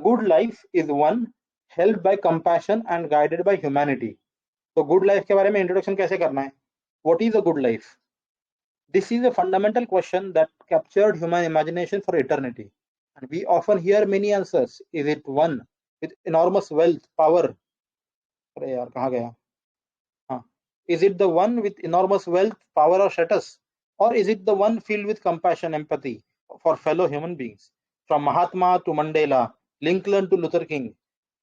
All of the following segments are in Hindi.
good life is one helped by compassion and guided by humanity. तो good life के बारे में introduction कैसे करना है? What is a good life? This is a fundamental question that captured human imagination for eternity, and we often hear many answers. Is it one with enormous wealth, power? अरे यार कहाँ गया? हाँ. Is it the one with enormous wealth, power, or status, or is it the one filled with compassion, empathy for fellow human beings? From Mahatma to Mandela, Lincoln to Luther King,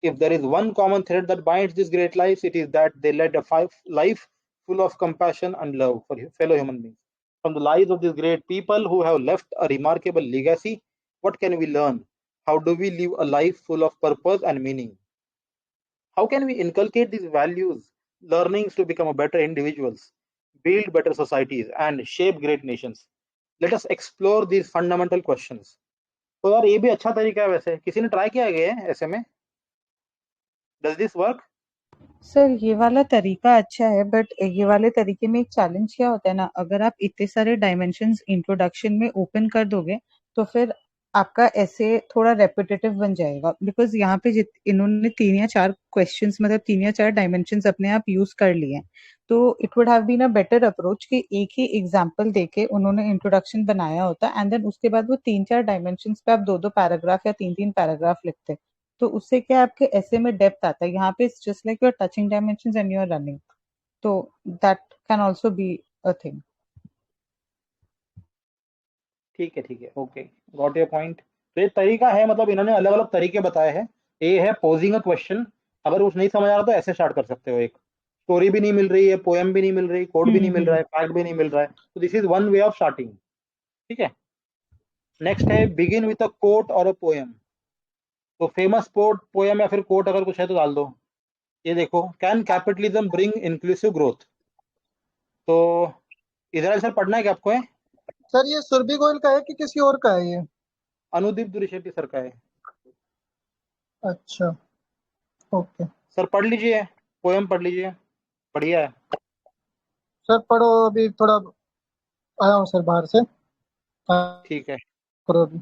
if there is one common thread that binds these great lives, it is that they led a life full of compassion and love for fellow human beings. From the lives of these great people who have left a remarkable legacy, what can we learn? How do we live a life full of purpose and meaning? How can we inculcate these values, learnings to become a better individuals, build better societies, and shape great nations? Let us explore these fundamental questions. तो यार ये भी अच्छा तरीका है वैसे, किसी ने ट्राई किया है ऐसे में? Does this work? सर ये वाला तरीका अच्छा है, बट ये वाले तरीके में एक चैलेंज क्या होता है ना, अगर आप इतने सारे डायमेंशंस इंट्रोडक्शन में ओपन कर दोगे तो फिर आपका ऐसे थोड़ा रेपिटेटिव बन जाएगा, बिकॉज यहाँ पे इन्होंने 3 या 4 क्वेश्चंस मतलब 3 या 4 डायमेंशंस अपने आप यूज कर लिए हैं, तो it would have been a better approach कि एक ही एग्जाम्पल देके उन्होंने इंट्रोडक्शन बनाया होता एंड देन उसके बाद वो 3-4 डायमेंशंस पे आप 2-2 पैराग्राफ या 3-3 पैराग्राफ लिखते, तो उससे क्या आपके ऐसे में डेप्थ आता है। यहाँ पे it's just like you are touching dimensions and you are running, तो that can also be a thing. ठीक है, ओके, गॉट योर पॉइंट। तो ये तरीका है, मतलब इन्होंने अलग अलग तरीके बताए हैं। ये है पोजिंग अ क्वेश्चन, अगर कुछ नहीं समझ आ रहा तो ऐसे स्टार्ट कर सकते हो। एक स्टोरी भी नहीं मिल रही है, पोएम भी नहीं मिल रही, कोड भी नहीं मिल रहा है, फैक्ट भी नहीं मिल रहा है, तो this is one way of starting. ठीक है, नेक्स्ट है बिगिन विद अ कोट और अ पोएम। तो फेमस पोएम या फिर कोट अगर कुछ है तो डाल दो। ये देखो, can capitalism bring inclusive growth. तो इजराइल सर पढ़ना है क्या आपको? है सर ये सुरभि गोयल का है कि किसी और का है ये? अनुदीप दुरिशेट्टी सर का है। अच्छा, ओके सर पढ़ लीजिए, पोएम पढ़ लीजिए, बढ़िया है। सर पढ़ो, अभी थोड़ा आया हूँ सर बाहर से। ठीक है। करो अभी।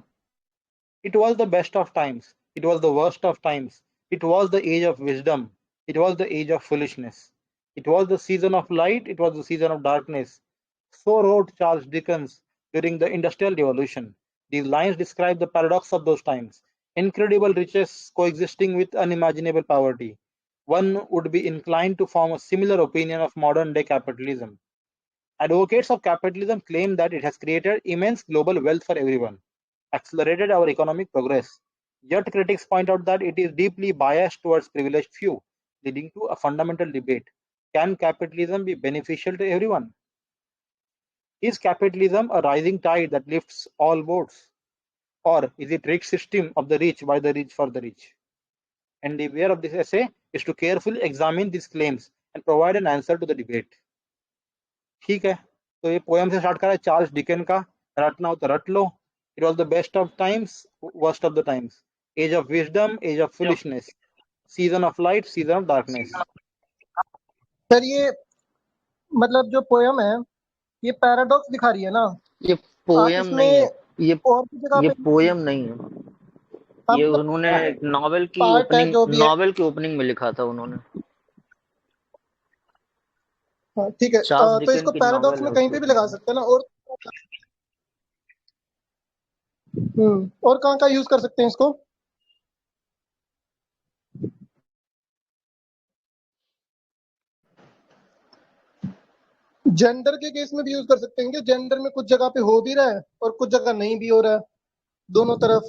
It was the best of times. It was the worst of times. It was the age of wisdom. It was the age of foolishness. It was the season of light. It was the season of darkness. So wrote Charles Dickens during the Industrial Revolution. These lines describe the paradox of those times. Incredible riches coexisting with unimaginable poverty. One would be inclined to form a similar opinion of modern day capitalism. Advocates of capitalism claim that it has created immense global wealth for everyone, accelerated our economic progress. Yet critics point out that it is deeply biased towards privileged few, leading to a fundamental debate. Can capitalism be beneficial to everyone? Is capitalism a rising tide that lifts all boats? Or is it rich system of the rich by the rich for the rich? And the way of this essay is to carefully examine these claims and provide an answer to the debate. ठीक है, तो ये पोएम से स्टार्ट करा है, चार्ल्स डिकेन का। रटना हो तो रट लो। It was the best of times, worst of the times, age of wisdom, age of foolishness, season of light, season of darkness. Sir ये मतलब जो पोयम है ये पैराडॉक्स दिखा रही है ना? ये पोयम नहीं है, ये और भी जगह पे पोयम नहीं है, ये उन्होंने नॉवेल की ओपनिंग में लिखा था उन्होंने। ठीक है, तो इसको पैराडॉक्स में कहीं पे भी लगा सकते हैं ना? और कहाँ यूज कर सकते हैं इसको? जेंडर के केस में भी यूज कर सकते हैं कि जेंडर में कुछ जगह पे हो भी रहा है और कुछ जगह नहीं भी हो रहा है, दोनों तरफ।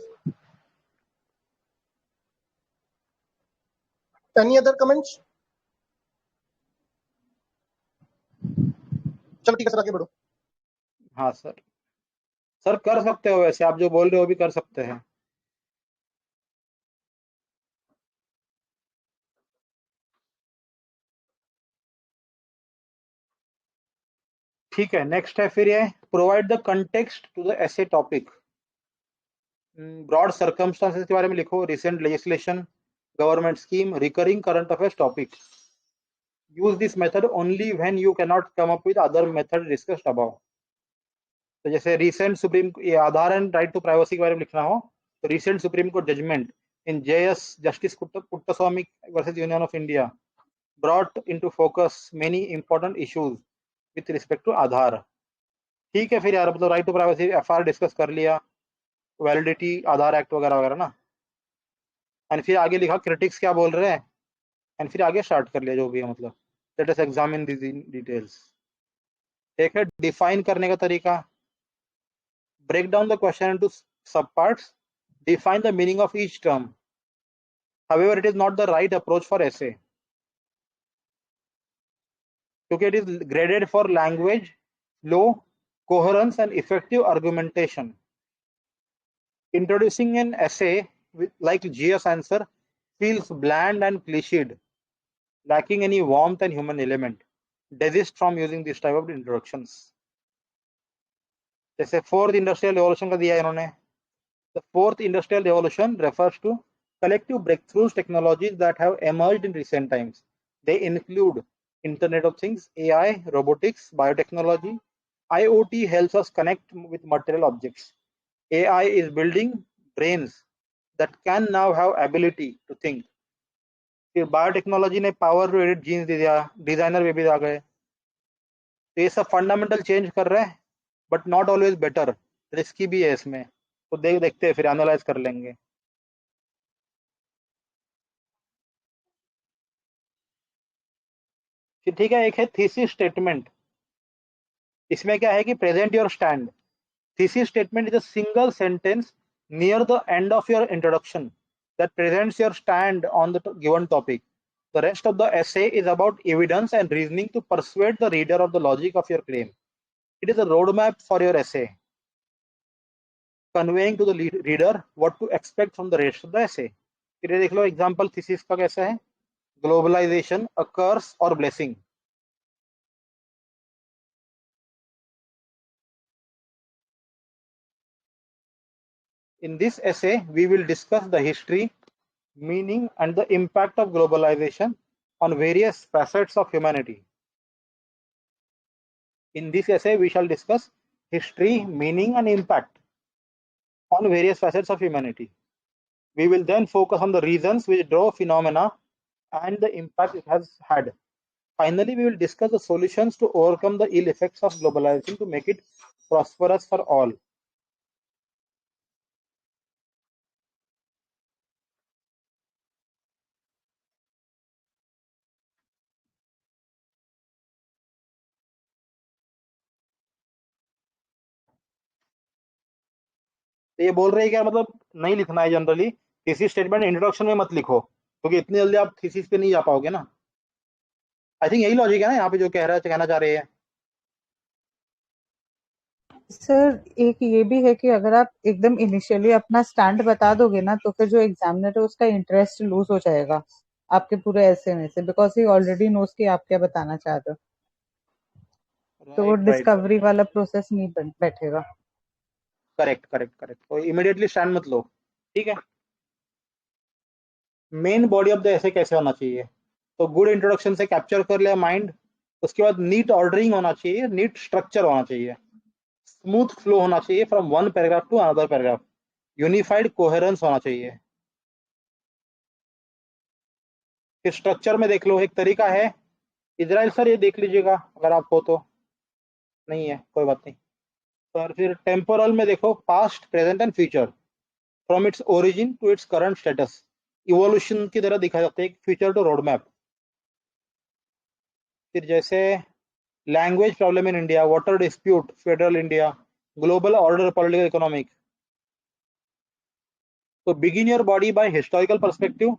Any other comments? चलो ठीक है सर, आगे बढ़ो। हाँ सर, सर कर सकते हो वैसे, आप जो बोल रहे हो भी कर सकते हैं। ठीक है, नेक्स्ट है फिर ये provide the context to the essay topic. Broad circumstances के बारे में लिखो, recent legislation, government scheme, recurring current affairs topic. Use this method only when you can not come up with other method discussed above. तो जैसे रिसेंट सुप्रीम, ये Aadhaar and right to privacy के बारे में लिखना हो तो recent supreme court judgment, in JS Justice Puttaswamy versus Union of India brought into focus many important issues with respect to Aadhaar. ठीक है फिर यार, मतलब right to privacy FR discuss कर लिया, वैलिडिटी आधार एक्ट वगैरह वगैरह ना, एंड फिर आगे लिखा क्रिटिक्स क्या बोल रहे हैं, एंड फिर आगे स्टार्ट कर लिया जो भी है, मतलब let us examine these details. एक है डिफाइन करने का तरीका, break down the question into subparts, define the meaning of each term. However, it is not the right approach for essay, क्योंकि it is graded for language, flow, coherence and effective argumentation. Introducing an essay like GS answer feels bland and cliched, lacking any warmth and human element. Desist from using this type of introductions. जैसे फोर्थ इंडस्ट्रियल रिवॉल्यूशन का दिया है इन्होंने. The fourth industrial revolution refers to collective breakthroughs technologies that have emerged in recent times. They include Internet of Things, AI, robotics, biotechnology. IoT helps us connect with material objects. AI is building brains that can now have ability to think. फिर बायोटेक्नोलॉजी ने पावर टू एडिट जीन्स दे दिया, डिजाइनर बेबी आ गए. तो ये सब फंडामेंटल चेंज कर रहे हैं, but not always better, risky भी है इसमें. तो देखते हैं, फिर एनालाइज कर लेंगे. फिर ठीक है, एक है थीसिस स्टेटमेंट. इसमें क्या है कि present your stand. Thesis statement is a single sentence near the end of your introduction that presents your stand on the given topic. The rest of the essay is about evidence and reasoning to persuade the reader of the logic of your claim. It is a roadmap for your essay, conveying to the reader what to expect from the rest of the essay. फिर ये देख लो एग्जाम्पल थीसिस का कैसा है. ग्लोबलाइजेशन अ कर्स और blessing. In this essay, we will discuss the history, meaning, and the impact of globalization on various facets of humanity. In this essay, we shall discuss history, meaning, and impact on various facets of humanity. We will then focus on the reasons which drove phenomena and the impact it has had. Finally, we will discuss the solutions to overcome the ill effects of globalization to make it prosperous for all. तो ये बोल रहे हैं क्या, मतलब नहीं लिखना है जनरली. थीसिस स्टेटमेंट इंट्रोडक्शन में मत लिखो, क्योंकि इतनी जल्दी आप थीसिस पे नहीं जा पाओगे ना. आई थिंक यही लॉजिक है ना यहाँ पे जो कहना चाह रहे हैं. सर एक ये भी है कि अगर आप एकदम इनिशियली अपना स्टैंड बता दोगे ना, तो फिर जो एग्जामिनर है उसका इंटरेस्ट लूज हो जाएगा आपके पूरे ऐसे में से, बिकॉज ही ऑलरेडी नोज कि आप क्या बताना चाहते हो. तो वो राइट राइट. डिस्कवरी वाला प्रोसेस नहीं बैठेगा. Correct correct correct. तो इमीडिएटली स्टैंड मत लो. ठीक है. मेन बॉडी ऑफ द ऐसे कैसे होना चाहिए, तो गुड इंट्रोडक्शन से कैप्चर कर लिया माइंड. उसके बाद नीट ऑर्डरिंग होना चाहिए, नीट स्ट्रक्चर होना चाहिए, स्मूथ फ्लो होना चाहिए from one paragraph to another paragraph, unified coherence होना चाहिए. फिर स्ट्रक्चर में देख लो, एक तरीका है इजराइल सर, ये देख लीजिएगा अगर आप हो तो. नहीं है कोई बात नहीं. पर फिर टेम्पोरल में देखो, past present and future from its origin to its current status, evolution की तरह दिखा जाते हैं, फ्यूचर टू रोड मैप. फिर जैसे language problem in India, water dispute, federal India, global order, political economic. तो begin your body by historical perspective.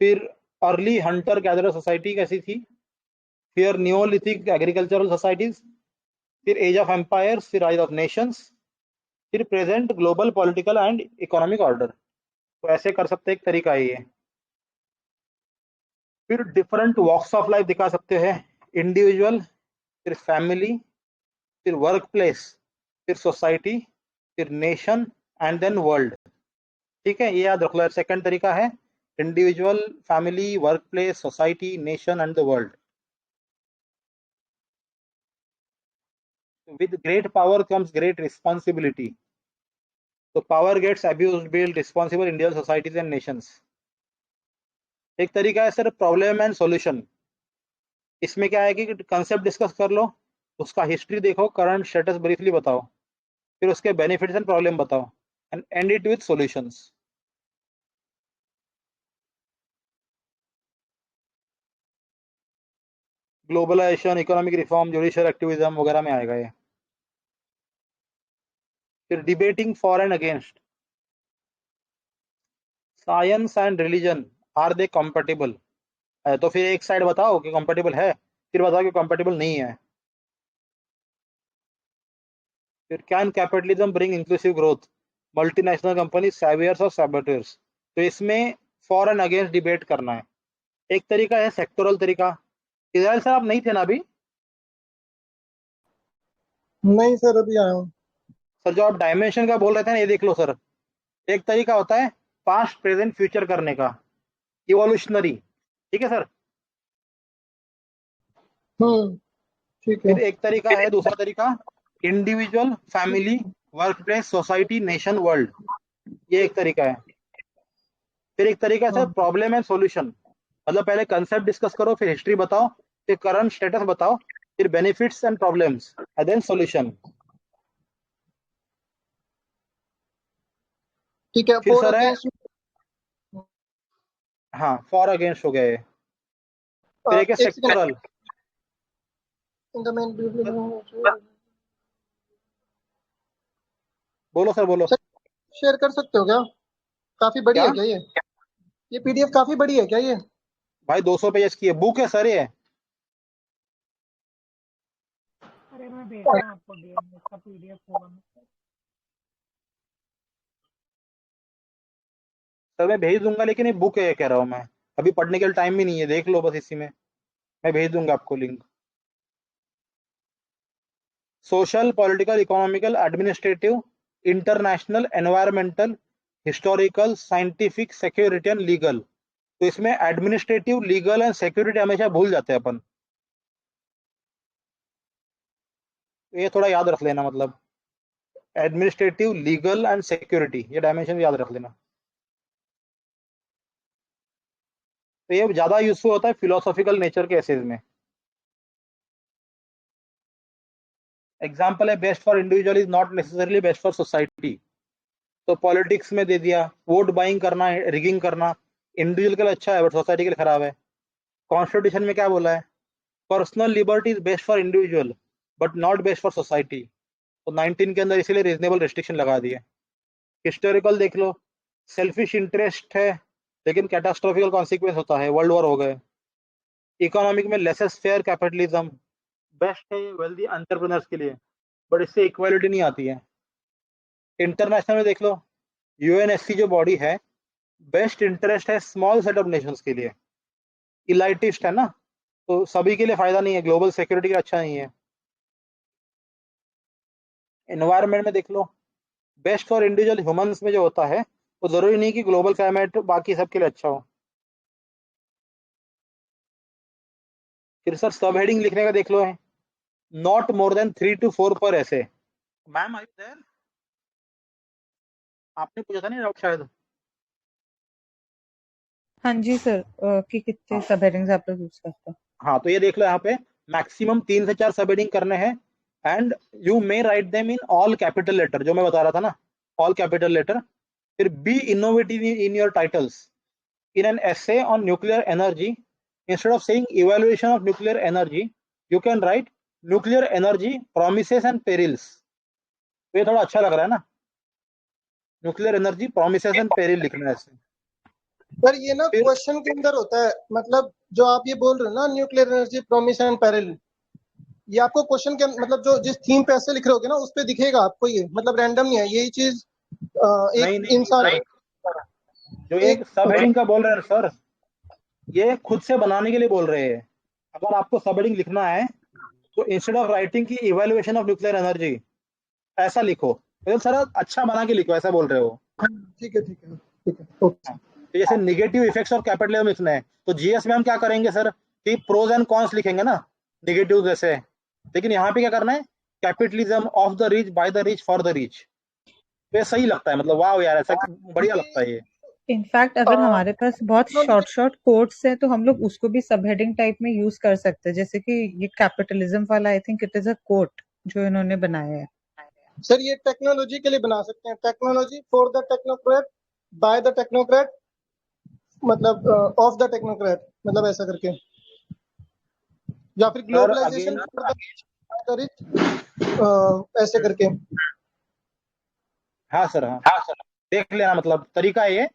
फिर अर्ली हंटर गैदरर सोसाइटी कैसी थी, फिर नियोलिथिक एग्रीकल्चरल सोसाइटीज, फिर एज ऑफ एम्पायर्स, फिर राइज ऑफ नेशंस, फिर present global political and economic order. तो ऐसे कर सकते हैं, एक तरीका है ये. फिर डिफरेंट वॉक्स ऑफ लाइफ दिखा सकते हैं, इंडिविजुअल, फिर फैमिली, फिर वर्क प्लेस, फिर सोसाइटी, फिर नेशन एंड देन वर्ल्ड. ठीक है, ये याद रख लो. सेकंड तरीका है individual, family, work place, society, nation and the world. With great power comes great responsibility. तो power gets abused, build responsible Indian societies and nations. एक तरीका है सर प्रॉब्लम एंड सॉल्यूशन। इसमें क्या है कि कंसेप्ट डिस्कस कर लो, उसका हिस्ट्री देखो, करंट स्टेटस ब्रीफली बताओ, फिर उसके बेनिफिट्स एंड प्रॉब्लम बताओ, and end it with solutions. Globalization, economic reform, judicial activism वगैरह में आएगा ये। फिर debating for and against. Science and religion, are they compatible? तो फिर एक साइड बताओ कि कंपेटेबल है, फिर बताओ कि कंपेटेबल नहीं है। फिर can capitalism bring inclusive growth, multinational company saviours और सैबोटर्स। तो इसमें फॉर एंड अगेंस्ट डिबेट करना है। एक तरीका है सेक्टोरल तरीका। इजराइल सर आप नहीं थे ना अभी? नहीं सर, अभी आया हूँ। सर जो आप डायमेंशन का बोल रहे थे ना, ये देख लो सर। एक तरीका होता है पास्ट प्रेजेंट फ्यूचर करने का, इवोल्यूशनरी, ठीक है सर। ठीक है। फिर एक तरीका है, दूसरा तरीका, individual, family, work place, society, nation, world. ये एक तरीका है। फिर एक तरीका है हाँ प्रॉब्लम एंड सॉल्यूशन। मतलब पहले कंसेप्ट डिस्कस करो, फिर हिस्ट्री बताओ, फिर करंट स्टेटस बताओ, फिर benefits and problems, and then solution. ठीक है, फिर फॉर सर है, अगेंस्ट। हाँ फॉर अगेंस्ट हो गए। फिर एक है एक second. Sectoral. In the main, बोलो सर बोलो। शेयर कर सकते हो क्या? काफी बड़ी क्या है क्या ये पीडीएफ काफी बड़ी है क्या ये? भाई 200 पेज की है बुक है सर ये। अरे मैं भेज रहा हूँ आपको डीएम, इसका पीडीएफ होगा। सर मैं भेज दूंगा, लेकिन ये बुक है कह रहा हूँ मैं, अभी पढ़ने के लिए टाइम भी नहीं है, देख लो बस इसी में। मैं भेज दूंगा आपको link. Social, political, economical, administrative, international, environmental, historical, scientific, security and legal. तो इसमें एडमिनिस्ट्रेटिव, लीगल एंड सिक्योरिटी हमेशा भूल जाते हैं अपन, तो ये थोड़ा याद रख लेना। मतलब एडमिनिस्ट्रेटिव, लीगल एंड सिक्योरिटी, ये डायमेंशन याद रख लेना। तो ये ज्यादा यूजफुल होता है फिलोसॉफिकल नेचर के एसेज में। एग्जाम्पल है best for individual is not necessarily best for society. तो पॉलिटिक्स में दे दिया, वोट बाइंग करना, रिगिंग करना इंडिविजुअल के लिए अच्छा है बट सोसाइटी के लिए खराब है। कॉन्स्टिट्यूशन में क्या बोला है? Personal liberty is best for individual but not best for society. तो 19 के अंदर इसीलिए रीजनेबल रिस्ट्रिक्शन लगा दिए। हिस्टोरिकल देख लो, सेल्फिश इंटरेस्ट है लेकिन कैटास्ट्रोफिकल कॉन्सिक्वेंस होता है, वर्ल्ड वॉर हो गए। इकोनॉमिक में लेसेस फेयर कैपिटलिज्म बेस्ट है वेल्दी एंटरप्रेन्योर्स के लिए, बट इससे इक्वालिटी नहीं आती है। इंटरनेशनल में देख लो, यूएनएससी जो बॉडी है, बेस्ट इंटरेस्ट है स्मॉल सेट ऑफ नेशंस के लिए, इलाइटिस्ट है ना, तो सभी के लिए फायदा नहीं है, ग्लोबल सिक्योरिटी का अच्छा नहीं है। एनवायरनमेंट में देख लो, बेस्ट फॉर इंडिविजुअल ह्यूमंस में जो होता है वो जरूरी नहीं कि ग्लोबल क्लाइमेट बाकी सबके लिए अच्छा हो। फिर सर सब हेडिंग लिखने का देख लो है, नॉट मोर देन 3 to 4 पर ऐसे। मैम आई देयर, आपने पूछा था नहीं डाउट शायद। हाँ जी सर, कि कितने हाँ सब हेडिंग्स आप लोग यूज करते हो? हाँ, तो ये देख लो यहाँ पे मैक्सिमम 3 से 4 सब हेडिंग करने हैं, and you may write them in all capital letter, जो मैं बता रहा था ना, ऑल कैपिटल लेटर। फिर be innovative in your titles. In an essay on nuclear energy, instead of saying evaluation of nuclear energy, you can write nuclear energy promises and perils। तो ये थोड़ा अच्छा लग रहा है ना, nuclear energy promises and peril लिखना है ऐसे। सर ये ना फिर क्वेश्चन के अंदर होता है, मतलब जो आप ये बोल रहे हो ना, nuclear energy promise and peril, ये आपको क्वेश्चन के मतलब जो जिस थीम पे ऐसे लिख रहे होगे ना उस पे दिखेगा आपको, ये मतलब रैंडम नहीं है यही चीज। एक नहीं नहीं इंसान सर, जो एक एक सब हेडिंग का बोल रहे हैं सर, ये खुद से बनाने के लिए बोल रहे हैं। अगर आपको सब हेडिंग लिखना है तो इंस्टेड ऑफ राइटिंग की इवेल्युएशन ऑफ न्यूक्लियर एनर्जी, ऐसा लिखो, मतलब सर अच्छा बना के लिखो, ऐसा बोल रहे हो। ठीक है ठीक है ठीक है, हाँ, ओके। तो जैसे निगेटिव इफेक्ट्स ऑफ कैपिटलिज्म लिखना है तो जीएस में हम क्या करेंगे सर, कि प्रोज एंड कॉन्स लिखेंगे ना, निगेटिव जैसे। लेकिन यहाँ पे क्या करना है, capitalism of the rich, by the rich, for the rich. तो ये सही लगता है, मतलब वाह यार, ऐसा बढ़िया लगता है ये। इनफैक्ट अगर हमारे पास बहुत शॉर्ट शॉर्ट कोट्स है तो हम लोग उसको भी सब हेडिंग टाइप में यूज कर सकते हैं, जैसे कि ये कैपिटलिज्म वाला, I think it is a quote जो इन्होंने बनाया है। सर ये टेक्नोलॉजी के लिए बना सकते हैं, technology for the technocrat by the technocrat, मतलब ऑफ द टेक्नोक्रेट, मतलब ऐसा करके, या फिर sir globalization again, for the rich, ऐसे करके। हाँ सर, हाँ देख लेना, मतलब तरीका ये।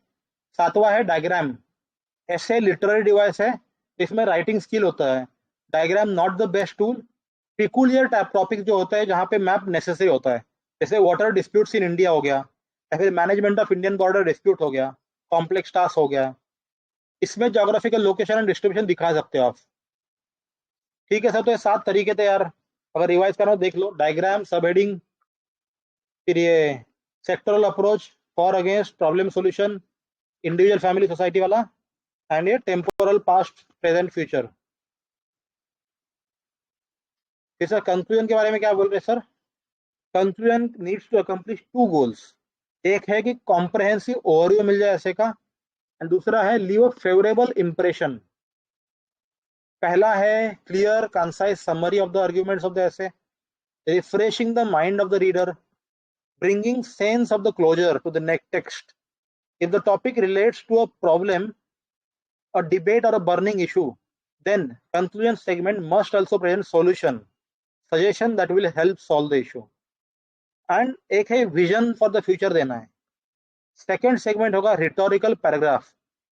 सातवां है डायग्राम। ऐसे लिटरेरी डिवाइस है, इसमें राइटिंग स्किल होता है। Diagram not the best tool. Peculiar topic जो होता है जहाँ पे मैप नेसेसरी होता है, जैसे वाटर डिस्प्यूट्स इन इंडिया हो गया, या फिर management of Indian border dispute हो गया, कॉम्प्लेक्स टास्क हो गया। इसमें जोग्राफिकल लोकेशन एंड डिस्ट्रीब्यूशन दिखा सकते हो आप। ठीक है सर, तो ये 7 तरीके थे यार, अगर रिवाइज करना हो देख लो। डायग्राम, सब हेडिंग, फिर ये sectoral approach, for against, problem solution, individual family society वाला, एंड ये टेम्पोरल पास्ट प्रेजेंट फ्यूचर। फिर सर कंक्लूजन के बारे में क्या बोल रहे हैं sir? Conclusion needs to accomplish 2 goals. एक है कि कॉम्प्रहेंसिव ओवरव्यू मिल जाए ऐसे का, एंड दूसरा है लीव अ फेवरेबल इंप्रेशन। पहला है clear concise summary of the arguments of the essay, refreshing the mind of the reader, bringing sense of the closure to the next text. If the topic relates to a problem, a debate, or a burning issue, then conclusion segment must also present solution, suggestion that will help solve the issue. And एक है vision for the future देना है। Second segment होगा rhetorical paragraph.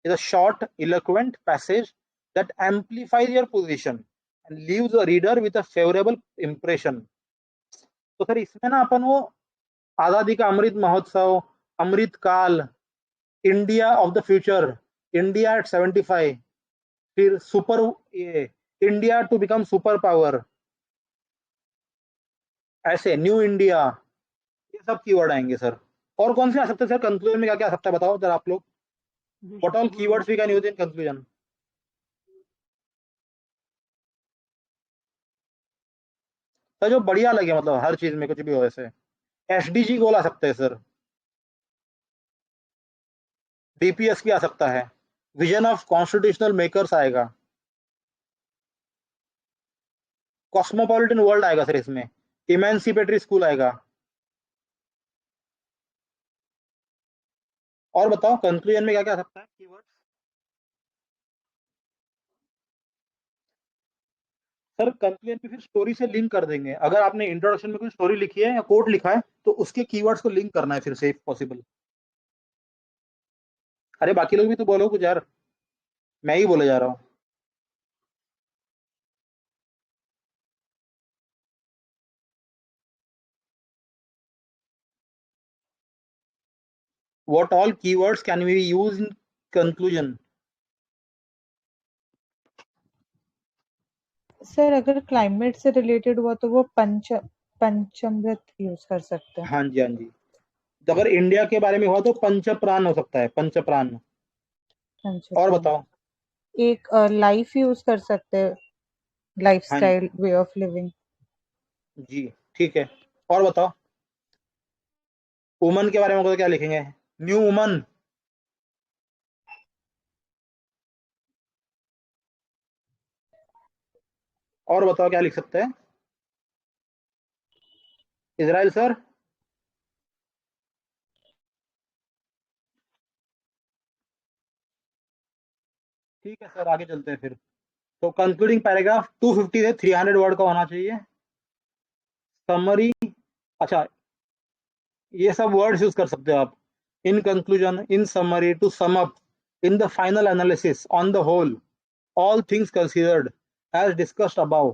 Is a short, eloquent passage that amplifies your position and leaves the reader with a favorable impression. तो फिर इसमें ना अपन वो आजादी का अमृत Mahotsav, Amrit Kaal, India of the future, India at 75, फिर सुपर, ये India to become super power, ऐसे न्यू इंडिया, ये सब कीवर्ड आएंगे सर। और कौन से आ सकते हैं सर कंक्लूजन में? क्या क्या आ सकता है बताओ जरा आप लोग। What all keywords we can use in conclusion? Sir जो बढ़िया लगे, मतलब हर चीज में कुछ भी हो, ऐसे एसडीजी गोल आ सकते हैं सर, डीपीएस भी आ सकता है, विजन ऑफ कॉन्स्टिट्यूशनल मेकर्स आएगा, कॉस्मोपॉलिटन वर्ल्ड आएगा सर इसमें, इमेंसिपेटरी स्कूल आएगा। और बताओ कंक्लूजन में क्या क्या आ सकता है कीवर्ड? सर कंक्लूजन में फिर स्टोरी से लिंक कर देंगे। अगर आपने इंट्रोडक्शन में कोई स्टोरी लिखी है या कोट लिखा है तो उसके कीवर्ड्स को लिंक करना है फिर से इफ पॉसिबल। अरे बाकी लोग भी तो बोलो कुछ यार, मैं ही बोले जा रहा हूँ। What all keywords can we use in conclusion? Sir अगर क्लाइमेट से रिलेटेड हुआ तो वो पंचमृत यूज कर सकते हैं। हाँ जी, हाँ जी। तो अगर इंडिया के बारे में हुआ तो पंचप्राण हो सकता है, पंचप्राण। और पंचप्राण। बताओ। एक लाइफ यूज कर सकते हैं, हाँ जी, लाइफस्टाइल, वे ऑफ लिविंग। जी ठीक है। और बताओ वुमन के बारे में तो क्या लिखेंगे? New woman. और बताओ क्या लिख सकते हैं? Israel sir. ठीक है सर, आगे चलते हैं फिर। तो कंक्लूडिंग पैराग्राफ 250 से 300 वर्ड का होना चाहिए। समरी, अच्छा ये सब वर्ड्स यूज कर सकते हो आप। In conclusion, in summary, to sum up, in the final analysis, on the whole, all things considered, as discussed above,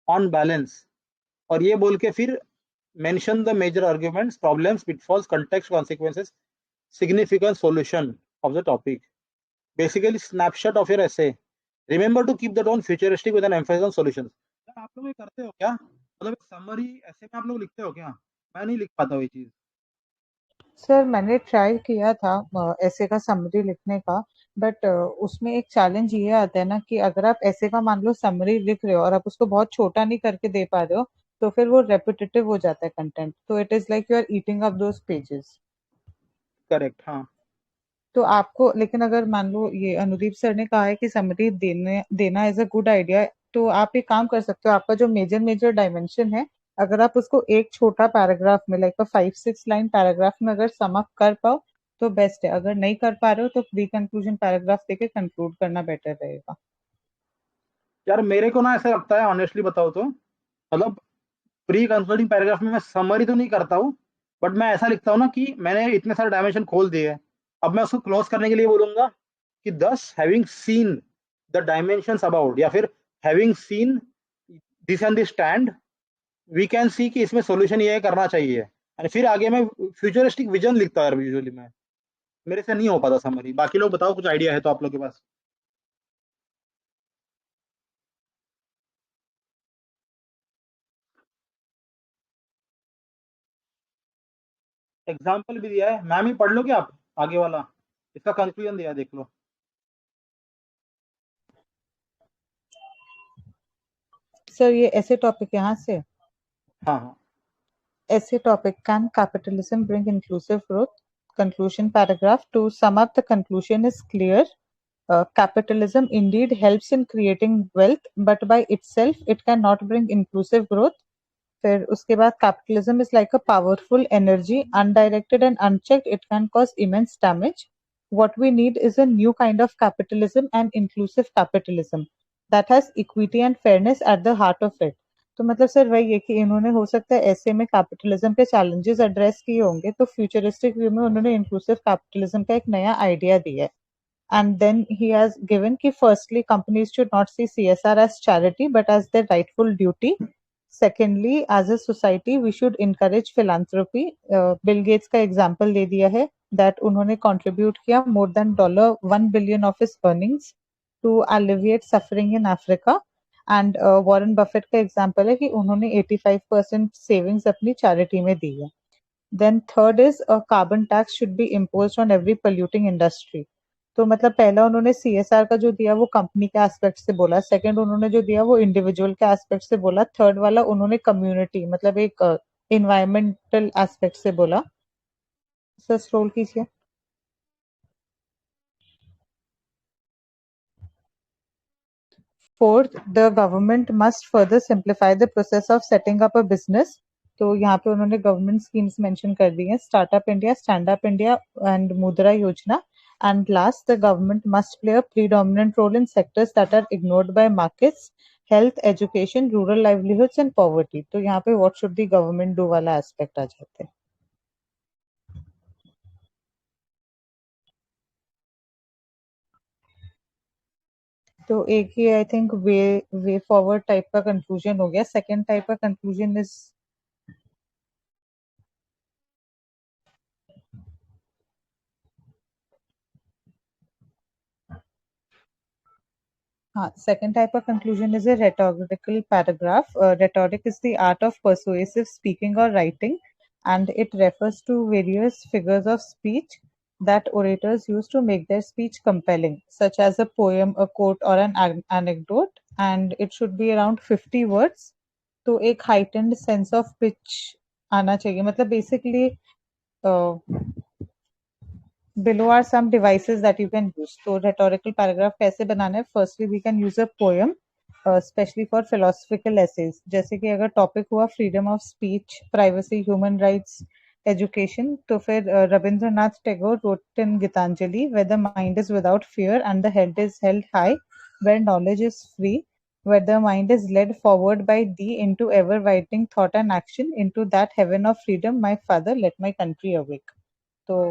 on balance. और ये बोल के फिर mention the major arguments, problems, pitfalls, context, consequences, significant solution of the topic. Basically snapshot of your essay. Remember to keep the tone futuristic with an emphasis on solutions. आप लोग ये करते हो क्या, मतलब समरी ऐसे में आप लोग लिखते हो क्या? मैं नहीं लिख पाता हूँ ये चीज। सर मैंने ट्राई किया था ऐसे का समरी लिखने का, बट उसमें एक चैलेंज ये आता है ना कि अगर आप ऐसे का मान लो समरी लिख रहे हो और आप उसको बहुत छोटा नहीं करके दे पा रहे हो, तो फिर वो रेपिटेटिव हो जाता है कंटेंट, तो it is like you are eating up those pages. Correct, हाँ। तो आपको, लेकिन अगर मान लो ये अनुदीप सर ने कहा है कि समरी देना इज अ गुड आइडिया, तो आप एक काम कर सकते हो, आपका जो मेजर मेजर डायमेंशन है, अगर आप उसको एक छोटा पैराग्राफ में, लाइक 5-6 लाइन पैराग्राफ में अगर सम अप कर पाओ तो बेस्ट है। अगर नहीं कर पा रहे हो तो प्री कंक्लूजन पैराग्राफ देके कंक्लूड करना बेटर रहेगा। यार मेरे को ना ऐसा लगता है, ऑनेस्टली बताओ तो, मतलब प्री कंक्लूडिंग पैराग्राफ में मैं समरी तो नहीं करता हूँ, बट मैं ऐसा लिखता हूँ ना कि मैंने इतने सारे डायमेंशन खोल दिए हैं, अब मैं उसको क्लोज करने के लिए बोलूंगा कि thus having seen the dimensions about, या फिर having seen this and this stand, we can see कि इसमें सॉल्यूशन ये करना चाहिए, और फिर आगे मैं फ्यूचरिस्टिक विजन लिखता है यूजुअली मैं। मेरे से नहीं हो पाता समरी। बाकी लोग बताओ, कुछ आइडिया है तो आप लोग के पास। एग्जाम्पल भी दिया है मैम, ही पढ़ लो क्या आप आगे वाला, इसका कंक्लूजन दिया है, देख लो। सर ये ऐसे टॉपिक यहाँ से, हाँ हाँ। ऐसे topic, can capitalism bring inclusive growth, conclusion paragraph. To sum up, the conclusion is clear. Capitalism indeed helps in creating wealth, but by itself it cannot bring inclusive growth. फिर उसके बाद, capitalism is like a powerful energy, undirected and unchecked it can cause immense damage. What we need is a new kind of capitalism, and inclusive capitalism that has equity and fairness at the heart of it. तो मतलब सर वही है कि इन्होंने हो सकता है ऐसे में कैपिटलिज्म के चैलेंजेस एड्रेस किए होंगे, तो फ्यूचरिस्टिक व्यू में उन्होंने इंक्लूसिव कैपिटलिज्म का एक नया आइडिया दिया है। And then he has given कि firstly companies should not see CSR as charity but as their rightful duty. Secondly, as a society we should encourage philanthropy. Bill Gates का example दे दिया है that उन्होंने contribute किया more than $1 billion of his earnings to alleviate suffering in Africa. And Warren Buffett का example है कि उन्होंने 85% savings अपनी charity में दी है। Then third is a carbon tax should be imposed on every polluting industry. तो मतलब पहला उन्होंने CSR का जो दिया वो कंपनी के एस्पेक्ट से बोला, सेकंड उन्होंने जो दिया वो इंडिविजुअल के एस्पेक्ट से बोला, थर्ड वाला उन्होंने कम्युनिटी मतलब एक इन्वायरमेंटल एस्पेक्ट से बोला। सर स्क्रॉल कीजिए। Fourth, the government must further simplify the process of setting up a business. तो यहाँ पे उन्होंने गवर्नमेंट स्कीम्स मेंशन कर दी हैं, startup India, stand up India and मुद्रा योजना। And last, the government must play a predominant role in sectors that are ignored by markets, health, education, rural livelihoods and poverty. तो यहाँ पे what should the government do वाला एस्पेक्ट आ जाते हैं। तो एक ही I think way forward type का कंक्लूजन हो गया। सेकंड टाइप का conclusion is, second type of conclusion is a rhetorical paragraph. Rhetoric is the art of persuasive speaking or writing, and it refers to various figures of speech that orators use to make their speech compelling, such as a poem, a quote, or an anecdote, and it should be around 50 words. तो एक heightened sense of pitch आना चाहिए, मतलब basically below are some devices that you can use. So rhetorical paragraph कैसे बनाना है? Firstly, we can use a poem, especially for philosophical essays. जैसे कि अगर topic हुआ freedom of speech, privacy, human rights, education, तो फिर Rabindranath Tagore wrote in Gitanjali, where the mind is without fear and the head is held high, where knowledge is free, where the mind is led forward by thee into ever-widening thought and action, into that heaven of freedom, my father, let my country awake. तो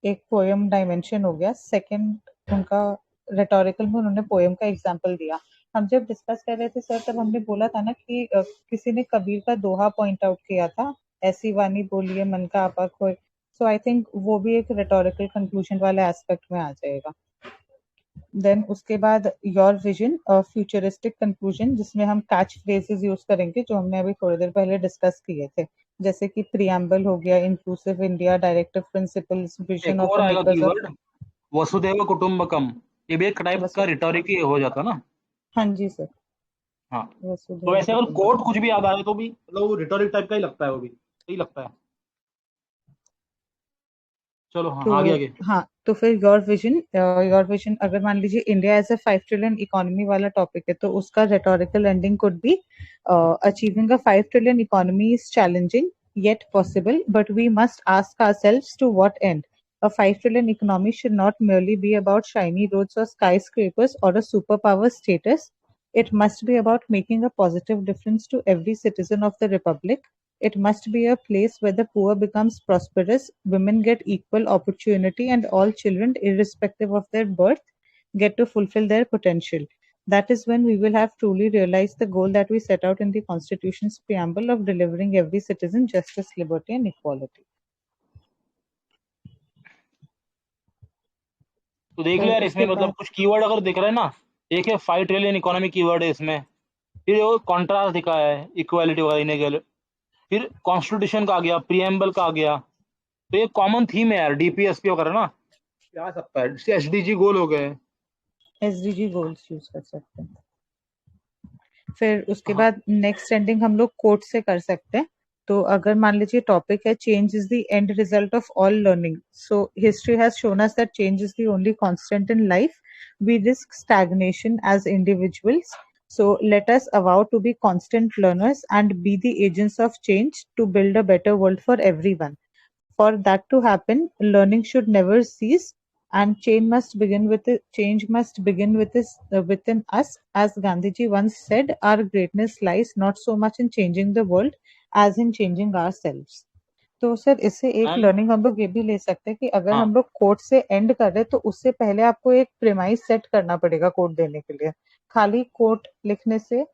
एक पोएम डायमेंशन हो गया। सेकंड उनका रेटोरिकल में उन्होंने पोएम का एग्जांपल दिया। हम जब डिस्कस कर रहे थे सर, तब हमने बोला था ना कि किसी ने कबीर का दोहा पॉइंट आउट किया था, ऐसी वाणी बोलिए मन का आपा खोए। सो आई थिंक वो भी एक रेटोरिकल कंक्लूजन वाले एस्पेक्ट में आ जाएगा। देन उसके बाद योर विजन, फ्यूचरिस्टिक कंक्लूजन, जिसमें हम कैच फ्रेजेस यूज करेंगे जो हमने अभी थोड़ी देर पहले डिस्कस किए थे, जैसे कि प्रियम्बल हो गया, inclusive India, directive principles, vision एक ऑफ और द आएगा मेकर्स ऑफ। कीवर्ड, वसुदेव कुटुंबकम, ये भी एक टाइप का रिटोरिक ही हो जाता ना। हाँ जी सर। हाँ, तो वसुधैव वैसे अगर कोट कुटुंबकम। कुछ भी याद आए तो भी मतलब वो रिटोरिक टाइप का ही लगता है, वो भी सही लगता है। चलो हाँ, तो आगे आगे। हाँ, तो फिर योर विजन अगर मान लीजिए India as a 5 trillion economy वाला टॉपिक है, तो उसका rhetorical ending could be achieving a 5 trillion economy is challenging yet possible, but we must ask ourselves to what end. A 5 trillion economy should not merely be about shiny roads or skyscrapers or a superpower status. It must be about making a positive difference to every citizen of the republic. It must be a place where the poor becomes prosperous, women get equal opportunity, and all children, irrespective of their birth, get to fulfill their potential. That is when we will have truly realized the goal that we set out in the Constitution's preamble of delivering every citizen justice, liberty, and equality. तो देख लो फिर यार, इसमें उसके मतलब बाद कुछ कीवर्ड अगर दिख रहा है ना, एक है 5 ट्रिलियन इकोनॉमी कीवर्ड है इसमें, फिर वो कॉन्ट्रास्ट दिखाया है, इक्वालिटी वगैरह इनइक्वालिटी, फिर कॉन्स्टिट्यूशन का आ गया, प्रीएम्बल का आ गया। तो ये कॉमन थीम है यार, डीपीएसपी वगैरह ना, क्या आ सकता है, एसडीजी गोल हो गए। SDG goals यूज कर सकते हैं। फिर उसके हाँ, बाद नेक्स्ट एंडिंग हम लोग कोट से कर सकते हैं। तो अगर मान लीजिए टॉपिक है change is the end result of all learning, so history has shown us that change is the only constant in life, we risk stagnation as individuals, so let us avow to be constant learners and be the agents of change to build a better world for everyone. For that to happen, learning should never cease, and change must begin within us. As Gandhiji once said, our greatness lies not so much in changing the world as in changing ourselves. तो सर इससे एक मैम। लर्निंग हम लोग ये भी ले सकते हैं कि अगर हाँ, हम लोग कोड से एंड कर रहे हैं तो उससे पहले आपको एक प्रेमाइस सेट करना पड़ेगा कोड देने के लिए। खाली कोड लिखने से,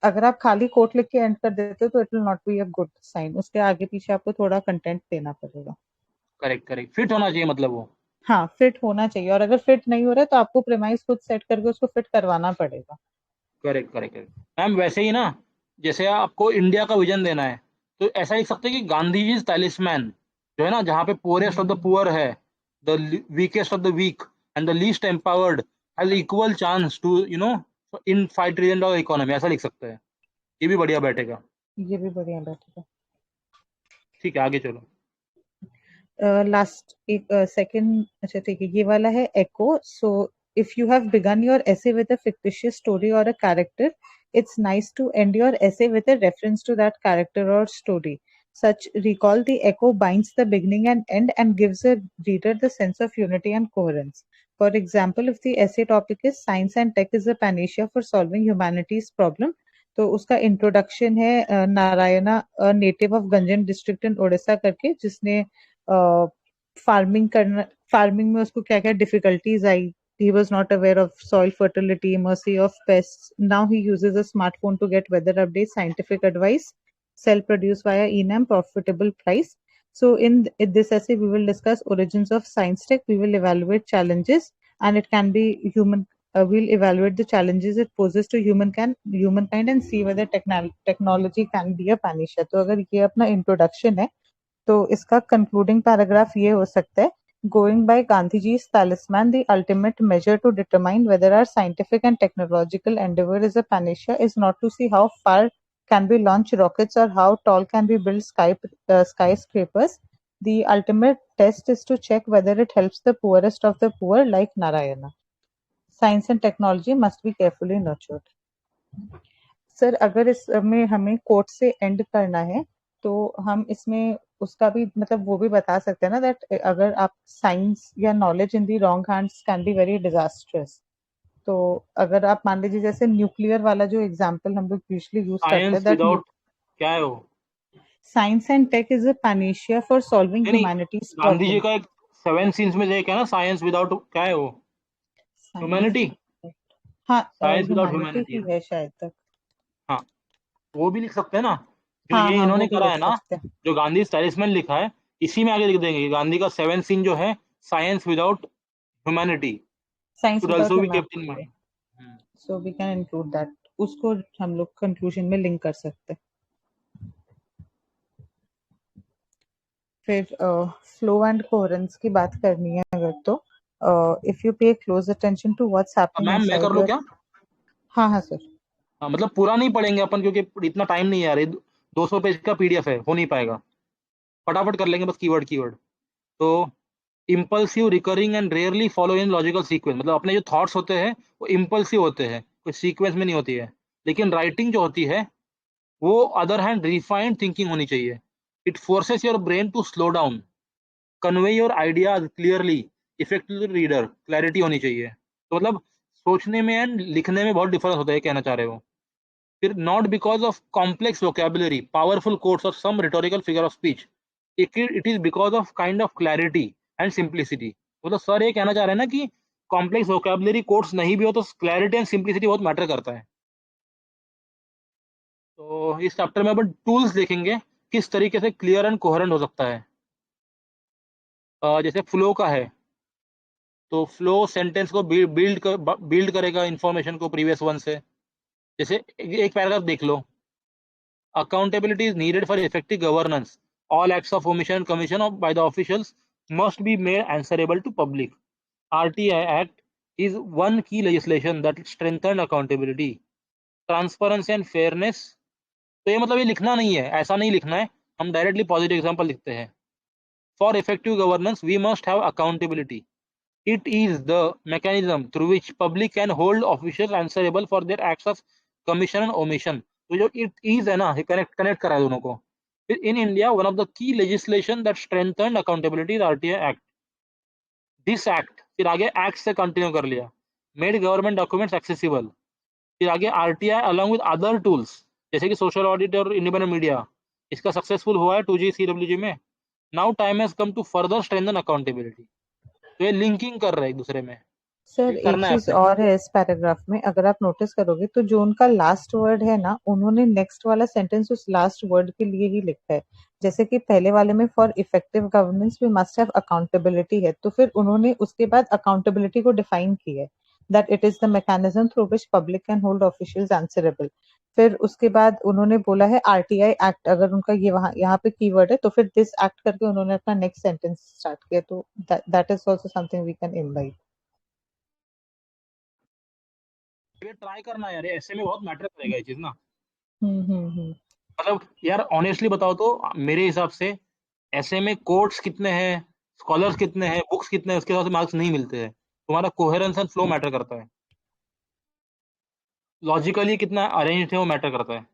अगर आप खाली कोट लिख के एंड कर देते हो तो it will not be a good sign, उसके आगे पीछे आपको थोड़ा कंटेंट देना पड़ेगा। करेक्ट करेक्ट, फिट होना चाहिए मतलब वो। हाँ, फिट होना चाहिए, और अगर फिट नहीं हो रहा है तो आपको प्रेमाइस खुद सेट करके उसको फिट करवाना पड़ेगा। Correct correct correct. मैम वैसे ही ना, जैसे आपको इंडिया का विजन देना है, तो ऐसा लिख सकते हैं कि गांधी जी टैलिस्मैन, जो है ना, जहाँ पे पुअरेस्ट ऑफ द पुअर है, the weakest of the weak and the least empowered has equal chance to in 5 trillion dollar economy, ऐसा लिख सकते हैं। ये भी बढ़िया बैठेगा। ये भी बढ़िया बैठेगा। ठीक है, आगे चलो। लास्ट एक सेकंड, अच्छा ठीक है, ये वाला है echo. So if you have begun your essay with a fictitious story or a character, it's nice to end your essay with a reference to that character or story. Such recall the echo binds the beginning and end and gives a reader the sense of unity and coherence. For example, if the essay topic is science and tech is a panacea for solving humanity's problem, तो उसका इंट्रोडक्शन है Narayana, native of Ganjam district in Odisha करके, जिसने फार्मिंग में उसको क्या क्या difficulties I. he was not aware of soil fertility, mercy of pests. Now he uses a smartphone to get weather updates, scientific advice, sell produce via enam, profitable price. So in this essay we will discuss origins of science tech, we will evaluate challenges, and it can be we'll evaluate the challenges it poses to humankind and see whether technology can be a panacea. तो अगर ये अपना इंट्रोडक्शन है तो इसका कंक्लूडिंग पैराग्राफ ये हो सकता है, going by Gandhiji's talisman, the ultimate measure to determine whether our scientific and technological endeavor is a panacea is not to see how far can we launch rockets or how tall can we build skyscrapers. The ultimate test is to check whether it helps the poorest of the poor, like Narayana. Science and technology must be carefully nurtured. Sir अगर इसमें हमें कोट से एंड करना है तो हम इसमें उसका भी मतलब वो भी बता सकते हैं ना, दैट अगर आप साइंस या knowledge in the wrong hands can be very disastrous. तो अगर आप मान लीजिए जैसे न्यूक्लियर वाला जो एग्जांपल हम लोग यूजुअली यूज करते हैं, साइंस दैट विदाउट, क्या है वो? Science and tech is a panacea for solving नहीं नहीं, ह्यूमैनिटीज गांधी जी प्रॉब्लम। का एक 7 सीन्स में एक है ना, साइंस विदाउट, क्या है वो? Science, humanity. हाँ साइंस विदाउट ह्यूमैनिटी ह्यूमैनिटी ही है। है शायद तक। हाँ, वो भी लिख सकते हैं ना, जो हाँ ये हाँ, वो इन्होंने भी करा लिख है ना, सकते हैं। जो गांधी टैलिस्मैन लिखा है, इसी में आगे लिख देंगे कि गांधी का 7 सीन जो है, science without humanity science should without also be kept in humanity, mind. Hmm, so we can include that, उसको हम लोग कंक्लूजन में लिंक कर सकते हैं। फिर फ्लो एंड कोहेरेंस की बात करनी है अगर, तो इफ यू पे क्लोज अटेंशन टू व्हाट्स अब हैपनिंग मैम मैं कर इनसाइड लूँ योर, क्या? हाँ हाँ सर, हाँ, मतलब पूरा नहीं पढ़ेंगे अपन क्योंकि इतना टाइम नहीं है यार, 200 पेज का पीडीएफ है, हो नहीं पाएगा। फटाफट कर लेंगे बस कीवर्ड कीवर्ड। तो impulsive, recurring and rarely follow in logical sequence, मतलब अपने जो थॉट्स होते हैं वो इम्पल्सिव होते हैं, कोई सीक्वेंस में नहीं होती है। लेकिन राइटिंग जो होती है वो अदर हैंड रिफाइंड थिंकिंग होनी चाहिए। It forces your brain to slow down, convey your ideas clearly, effective reader, clarity होनी चाहिए। तो मतलब सोचने में एंड लिखने में बहुत डिफरेंस होता है, कहना चाह रहे हो। फिर not because of complex vocabulary, powerful quotes और some rhetorical figure of speech, it is because of kind of clarity and simplicity. मतलब सर ये कहना चाह रहे हैं ना कि कॉम्प्लेक्स वोकेबुलरी कोट्स नहीं भी हो तो क्लैरिटी एंड सिंप्लिसिटी बहुत मैटर करता है। तो इस चैप्टर में अपन टूल्स देखेंगे किस तरीके से क्लियर एंड कोहेरेंट हो सकता है। जैसे फ्लो का है, तो फ्लो सेंटेंस को बिल्ड करेगा इंफॉर्मेशन को प्रीवियस वन से। जैसे एक पैराग्राफ देख लो, accountability is needed for effective governance, all acts of omission and commission of by the officials must be made answerable to public. RTI act is one key legislation that strengthened accountability, transparency and fairness। तो ये मतलब ये लिखना नहीं है, ऐसा नहीं लिखना है, हम डायरेक्टली पॉजिटिव एग्जांपल लिखते हैं। For effective governance we must have accountability, it is the mechanism through which public can hold officials answerable for their acts of commission and omission। तो जो it is है ना, ये कनेक्ट करा है दोनों को। फिर in India one of the key legislation that strengthened accountability is RTI Act। This act, फिर आगे एक्ट से कंटिन्यू कर लिया, मेड गवर्नमेंट डॉक्यूमेंट्स एक्सेसिबल। फिर आगे RTI along with other tools जैसे कि सोशल ऑडिट और इंडिपेंडेंट मीडिया, इसका सक्सेसफुल हुआ है 2G CWG में। Now time has come to further strengthen accountability. तो ये लिंकिंग कर रहे हैं एक दूसरे में, सर एक करना है चीज अपने। और है इस पैराग्राफ में, अगर आप नोटिस करोगे तो जो उनका लास्ट वर्ड है ना, उन्होंने नेक्स्ट वाला सेंटेंस उस लास्ट वर्ड के लिए ही लिखा है। जैसे कि पहले वाले में for effective governance we must have accountability है, तो फिर उन्होंने उसके बाद अकाउंटेबिलिटी को डिफाइन किया है, that it is the mechanism through which public can hold officials answerable. फिर उसके बाद उन्होंने बोला है आरटीआई एक्ट, अगर उनका ये वहां यहाँ पे कीवर्ड है तो फिर दिस एक्ट करके उन्होंने अपना नेक्स्ट सेंटेंस स्टार्ट किया, तो that is also something we can imbibe. ये ट्राई करना यार, ये ऐसे में बहुत मैटर करेगा ये चीज ना। हम्म। मतलब यार ऑनेस्टली बताओ तो मेरे हिसाब से ऐसे में कोट्स कितने हैं, स्कॉलर्स कितने हैं, बुक्स कितने हैं, उसके हिसाब से मार्क्स नहीं मिलते हैं। तुम्हारा कोहेरेंस एंड फ्लो मैटर करता है, लॉजिकली कितना अरेंज्ड है वो मैटर करता है।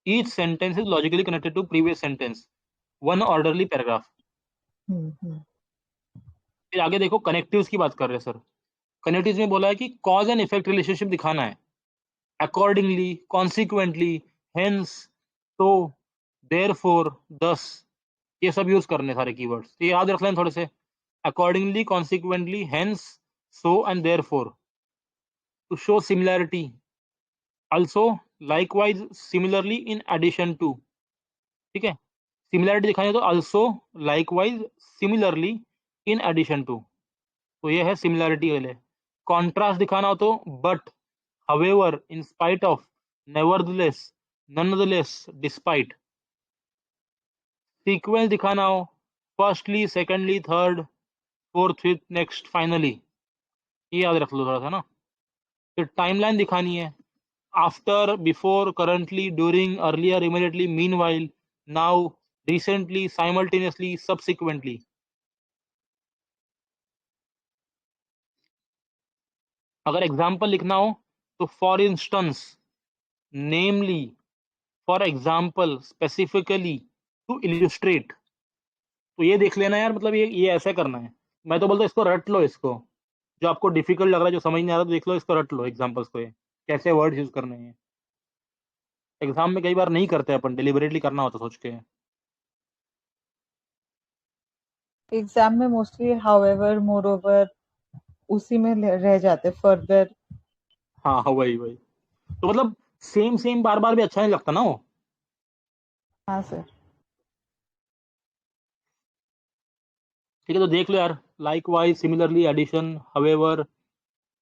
Each sentence is logically connected to previous sentence, one orderly paragraph. Hmm. फिर आगे देखो, कनेक्टिव्स की बात कर रहे हैं सर। कनेक्टिव्स में बोला है कि कॉज एंड इफेक्ट रिलेशनशिप दिखाना है, अकॉर्डिंगली, कॉन्सिक्वेंटली, हेंस, तो, देयरफॉर, दस, ये सब यूज करने सारे कीवर्ड्स, ये याद रख लें थोड़े से। Accordingly, consequently, hence, so and therefore. To show similarity, also likewise, similarly, in addition to। ठीक है, सिमिलैरिटी दिखानी तो also, likewise, similarly, in addition to। तो ये है सिमिलैरिटी वाले। कॉन्ट्रास्ट दिखाना हो तो but, however, in spite of, nevertheless, nonetheless, despite। Sequence दिखाना हो, firstly, secondly, third, fourth, fifth, next, finally, ये याद रख लो थोड़ा सा ना। फिर टाइमलाइन दिखानी है, after, before, currently, during, earlier, immediately, meanwhile, now, recently, simultaneously, subsequently. अगर एग्जाम्पल लिखना हो तो for instance, namely, for example, specifically, to illustrate. तो ये देख लेना यार, मतलब ये ऐसा करना है। मैं तो बोलता हूँ इसको रट लो, इसको जो आपको डिफिकल्ट लग रहा है, जो समझ नहीं आ रहा, तो देख लो, इसको रट लो एग्जाम्पल्स को, ये कैसे वर्ड यूज करने हैं। एग्जाम में कई बार नहीं करते अपन, डिलिबरेटली करना होता सोच के। एग्जाम में मोस्टली हाउएवर, मोरओवर उसी में रह जाते, फर्दर। हाँ हाँ, वही वही। तो मतलब सेम सेम बार बार भी अच्छा नहीं लगता ना वो। हाँ सर। ठीक है, तो देख लो यार, likewise, similarly, addition, however,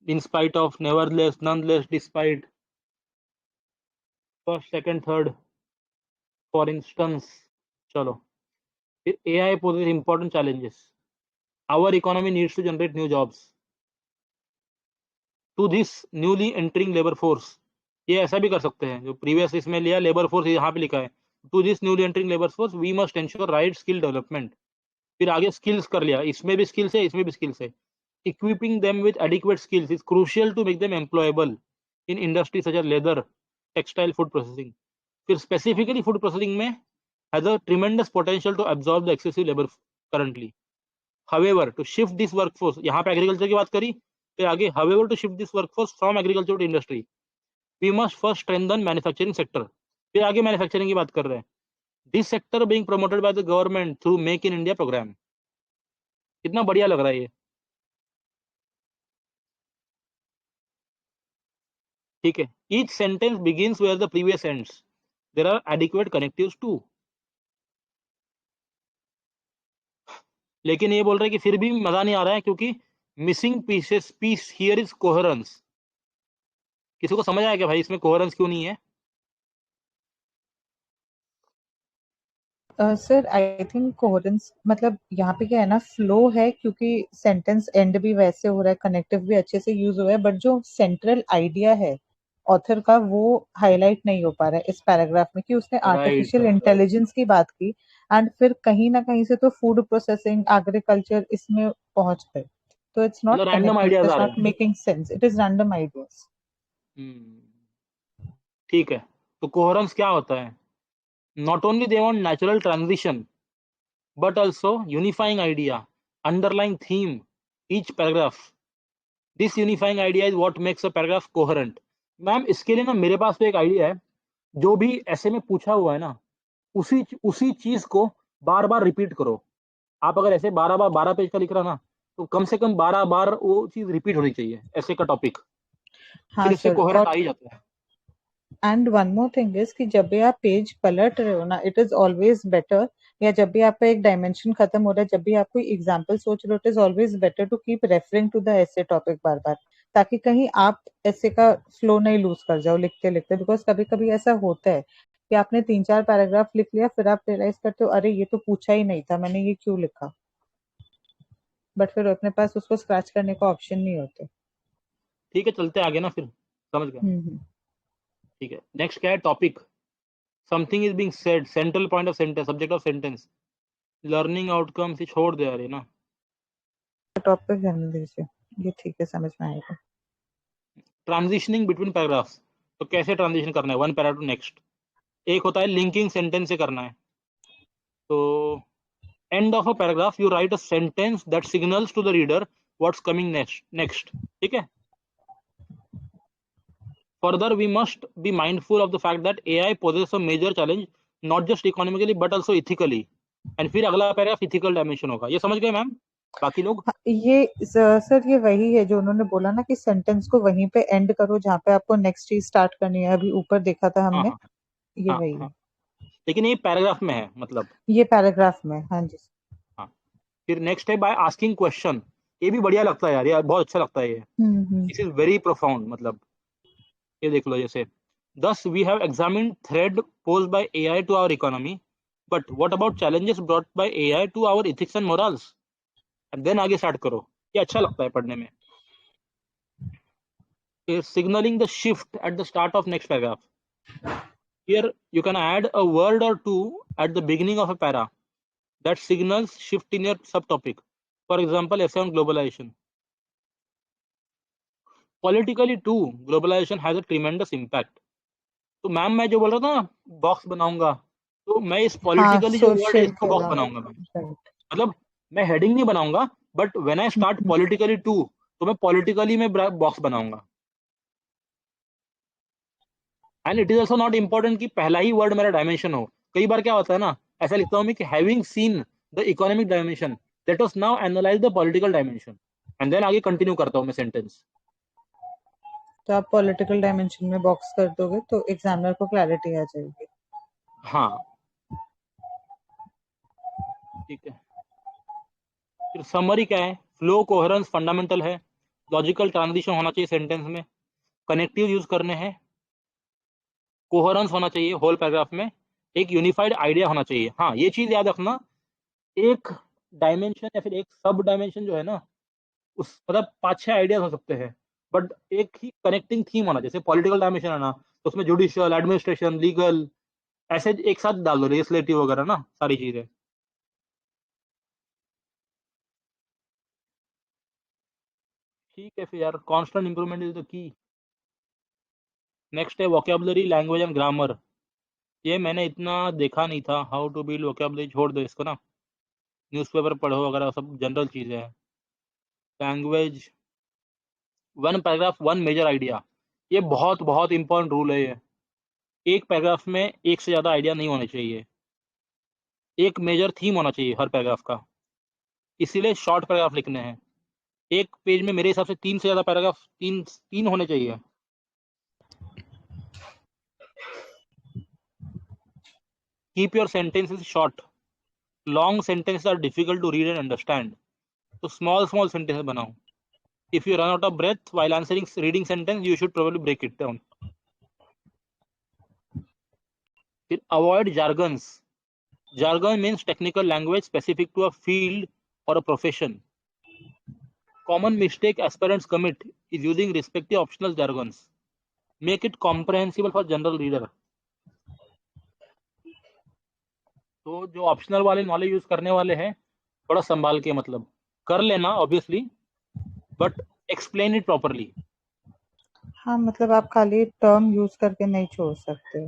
in spite of, nevertheless, nonetheless, despite, first, second, third, for instance. चलो, फिर AI poses important challenges, our economy needs to generate new jobs। To this newly entering labor force, ये ऐसा भी कर सकते हैं, जो प्रीवियस इसमें लिया लेबर फोर्स यहाँ पे लिखा है, to this newly entering labour force we must ensure right skill development. फिर आगे स्किल्स कर लिया, इसमें भी स्किल्स है, इसमें भी स्किल्स है। Equipping them with adequate skills is crucial to make them employable in industry such as leather, textile, food processing. फिर स्पेसिफिकली फूड प्रोसेसिंग में has a tremendous potential to absorb the excessive labour currently. However to shift this workforce, यहाँ पे एग्रीकल्चर की बात करी, फिर आगे however to shift this workforce from agriculture to industry we must first strengthen manufacturing sector. फिर आगे मैन्युफैक्चरिंग की बात कर रहे हैं, this sector being promoted by the government through make in India programme. कितना बढ़िया लग रहा है ये, ठीक है। Each sentence begins where the previous ends, there are adequate connectives too. लेकिन ये बोल रहे हैं कि फिर भी मजा नहीं आ रहा है, क्योंकि missing piece here is coherence. किसी को समझ आया क्या भाई इसमें कोहेरेंस क्यों नहीं है? सर आई थिंक कोहेरेंस मतलब यहाँ पे क्या है ना, फ्लो है, क्योंकि सेंटेंस एंड भी वैसे हो रहा है, कनेक्टिव भी अच्छे से यूज हो रहा है, बट जो सेंट्रल आइडिया है ऑथर का वो हाईलाइट नहीं हो पा रहा है इस पैराग्राफ में, कि उसने राइट आर्टिफिशियल इंटेलिजेंस की बात की एंड फिर कहीं ना कहीं से तो फूड प्रोसेसिंग, एग्रीकल्चर इसमें पहुंच गए, तो इट्स नॉट मतलब random connecting, it ideas is आ रहे नॉट हैं। Making sense, it is random ideas. ठीक है, तो कोहेरेंस क्या होता है? Not only they want natural transition but also unifying idea, underlying theme, each paragraph. This unifying idea is what makes a paragraph coherent. Ma'am इसके लिए ना मेरे पास तो एक आइडिया है, जो भी ऐसे में पूछा हुआ है ना, उसी उसी चीज को बार बार रिपीट करो। आप अगर ऐसे 12 पेज का लिख रहा ना, तो कम से कम 12 बार वो चीज रिपीट होनी चाहिए, ऐसे का टॉपिक, हाँ फिर इससे सर, कोहेरेंट और आ ही जाता है। And one more thing is कि जब भी आप पेज पलट रहे हो ना, इट इज ऑलवेज बेटर, या जब भी आपका एक डायमेंशन खत्म हो रहा है, जब भी आप कोई एग्जांपल सोच रहे हो, it is always better to keep referring to the essay topic बार बार, ताकि कहीं आप ऐसे का फ्लो नहीं लूज कर जाओ लिखते लिखते, बिकॉज कभी कभी ऐसा होता है कि आपने 3-4 पैराग्राफ लिख लिया, फिर आप रियलाइज करते हो अरे ये तो पूछा ही नहीं था, मैंने ये क्यों लिखा, बट फिर अपने पास उसको स्क्रैच करने का ऑप्शन नहीं होते। ठीक है, चलते आगे ना, फिर समझ गए। हम्म। ठीक है, नेक्स्ट क्या है topic? Something is being said, central point of sentence, subject of sentence, learning outcomes, छोड़ दे यार ये ना। टॉपिक रहने दीजिए, ये ठीक है, समझ में आएगा। ट्रांजिशनिंग बिटवीन पैराग्राफ्स, तो कैसे ट्रांजिशन करना है वन पैरा टू नेक्स्ट? एक होता है लिंकिंग सेंटेंस से करना है, तो end of a paragraph you write a sentence that signals to the reader what's coming next, ठीक है। Further we must be mindful of the fact that AI poses a major challenge, not just economically but also ethically, and फिर अगला पैराग्राफ इथिकल डायमेंशन होगा। ये समझ गए मैम बाकी लोग? हाँ, ये सर ये वही है जो उन्होंने बोला ना कि सेंटेंस को वहीं पे एंड करो जहाँ पे आपको नेक्स्ट चीज स्टार्ट करनी है, अभी ऊपर देखा था हाँ हमने, हाँ ये हाँ वही हाँ, है। लेकिन ये पैराग्राफ में है मतलब। ये पैराग्राफ में, हाँ जी। हाँ, फिर नेक्स्ट है बाय आस्किंग क्वेश्चन। ये भी बढ़िया लगता है यार, ये बहुत अच्छा लगता है ये। हम्म। दिस इज वेरी प्रोफाउंड, मतलब ये देख लो जैसे, thus we have examined threat posed by AI to our economy, but what about challenges brought by AI to our ethics and morals? and then आगे स्टार्ट करो, ये अच्छा लगता है पढ़ने में। signaling the shift at the start of next paragraph, here you can add a word or two at the beginning of a para that signals shift in your subtopic. For example, essay on globalization. Politically too, globalization has a tremendous impact. तो मैम मैं जो बोल रहा था ना बॉक्स बनाऊंगा, तो मैं इस हाँ, पॉलिटिकली जो वर्ड है सोशल इसका बॉक्स कोलम, बनाऊंगा मैं। राइट। मतलब मैं हेडिंग नहीं बनाऊंगा, but when I start politically to, तो मैं पॉलिटिकली में बॉक्स बनाऊंगा। And it is also not important कि पहला ही वर्ड मेरा डायमेंशन हो। कई बार क्या होता है ना, ऐसा लिखता हूँ मैं कि having seen the economic dimension, let us now analyse the political dimension, and then आगे कंटिन्यू करता हूँ मैं सेंटेंस। तो आप पॉलिटिकल डायमेंशन में बॉक्स कर दोगे तो एग्जामिनर को क्लैरिटी आ जाएगी। हाँ ठीक है, फिर समरी क्या है? फ्लो कोहेरेंस फंडामेंटल है, लॉजिकल ट्रांजिशन होना चाहिए सेंटेंस में, कनेक्टिव यूज करने हैं, कोहेरेंस होना चाहिए होल पैराग्राफ में, एक यूनिफाइड आइडिया होना चाहिए। हाँ ये चीज याद रखना, एक डायमेंशन या फिर एक सब डायमेंशन जो है ना, उस मतलब 5-6 आइडियाज हो सकते हैं, बट एक ही कनेक्टिंग थीम होना, जैसे पॉलिटिकल डायमेंशन है ना, तो उसमें जुडिशियल, एडमिनिस्ट्रेशन, लीगल ऐसे एक साथ डाल दो, लेजिस्लेटिव वगैरह ना, सारी चीजें। ठीक है फिर यार, constant improvement is the key. Next है वोकेबलरी, लैंग्वेज एंड ग्रामर। ये मैंने इतना देखा नहीं था, हाउ टू बिल्ड वोकेबलरी छोड़ दो इसको ना, न्यूज़पेपर पढ़ो वगैरह, सब जनरल चीज़ें हैं। Language, one paragraph one major idea, ये बहुत बहुत इंपॉर्टेंट रूल है ये। एक पैराग्राफ में एक से ज़्यादा आइडिया नहीं होने चाहिए, एक मेजर थीम होना चाहिए हर पैराग्राफ का, इसीलिए शॉर्ट पैराग्राफ लिखने हैं। एक पेज में मेरे हिसाब से 3 से ज़्यादा पैराग्राफ, तीन तीन होने चाहिए। Keep your sentences short, long sentences are difficult to read and understand, तो स्मॉल स्मॉल सेंटेंस बनाओ। If you run out of breath while answering reading sentence, you should probably break it down. फिर avoid jargons. Jargon means technical language specific to a field or a profession. Common mistake aspirants commit is using respective optional jargons. Make it comprehensible for general reader. तो जो ऑप्शनल वाले नॉलेज यूज करने वाले हैं, थोड़ा संभाल के मतलब कर लेना obviously, but explain it properly. हाँ, मतलब आप खाली टर्म यूज करके नहीं छोड़ सकते,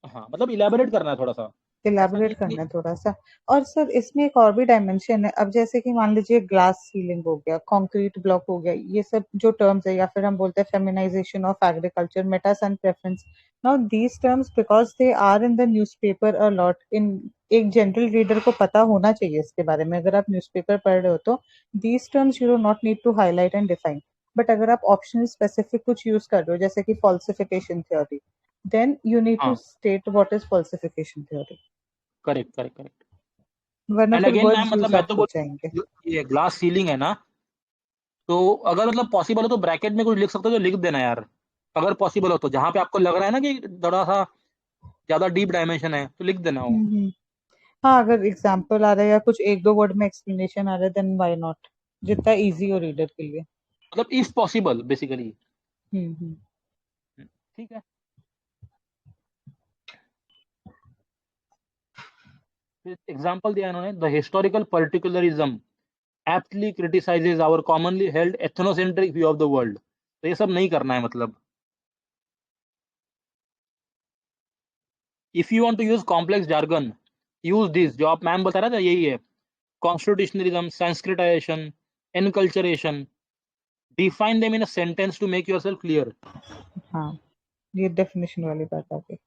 हाँ मतलब इलेबोरेट करना है थोड़ा सा, ऐसा नहीं इलेबोरेट कि करना है थोड़ा सा। और सर इसमें एक और भी डायमेंशन है, अब जैसे कि मान लीजिए ग्लास सीलिंग हो गया, कंक्रीट ब्लॉक हो गया, ये सब जो टर्म्स है, या फिर हम बोलते हैं feminisation of agriculture, meta son preference, now these terms because they are in the newspaper a lot, in एक जनरल रीडर को पता होना चाहिए इसके बारे में। अगर आप न्यूज़पेपर पढ़ रहे हो तो these terms you do not need to highlight and define, but अगर आप ऑप्शनल स्पेसिफिक कुछ यूज कर रहे हो जैसे कि falsification theory, then you need to हाँ state what is falsification theory, correct correct correct. वरना एंड फिर अगेन मैम वर्ड्स मतलब यूज मैं आप तो हो बोल, जाएंगे। ये ग्लास सीलिंग है ना, तो अगर मतलब पॉसिबल हो तो ब्रैकेट में कुछ लिख सकते हो तो लिख देना यार, अगर पॉसिबल हो तो, जहाँ पे आपको लग रहा है ना कि थोड़ा सा ज्यादा डीप डायमेंशन है तो लिख देना हो। हम्म। हाँ, अगर एग्जाम्पल आ रहा है या कुछ एक दो वर्ड में एक्सप्लेनेशन आ रहा है, देन व्हाई नॉट, जितना इजी हो रीडर के लिए। मतलब इफ पॉसिबल बेसिकली। हम्म। ठीक है, फिर एग्जाम्पल दिया इन्होंने, the historical particularism aptly criticizes our commonly held ethnocentric view of the world। तो ये सब नहीं करना है मतलब। If you want to use complex jargon, use this, जो आप मैम बता रहा था यही है, constitutionalism, Sanskritization, enculturation, define them in a sentence to make yourself clear. हाँ, ये डेफिनेशन वाली बात आ गई।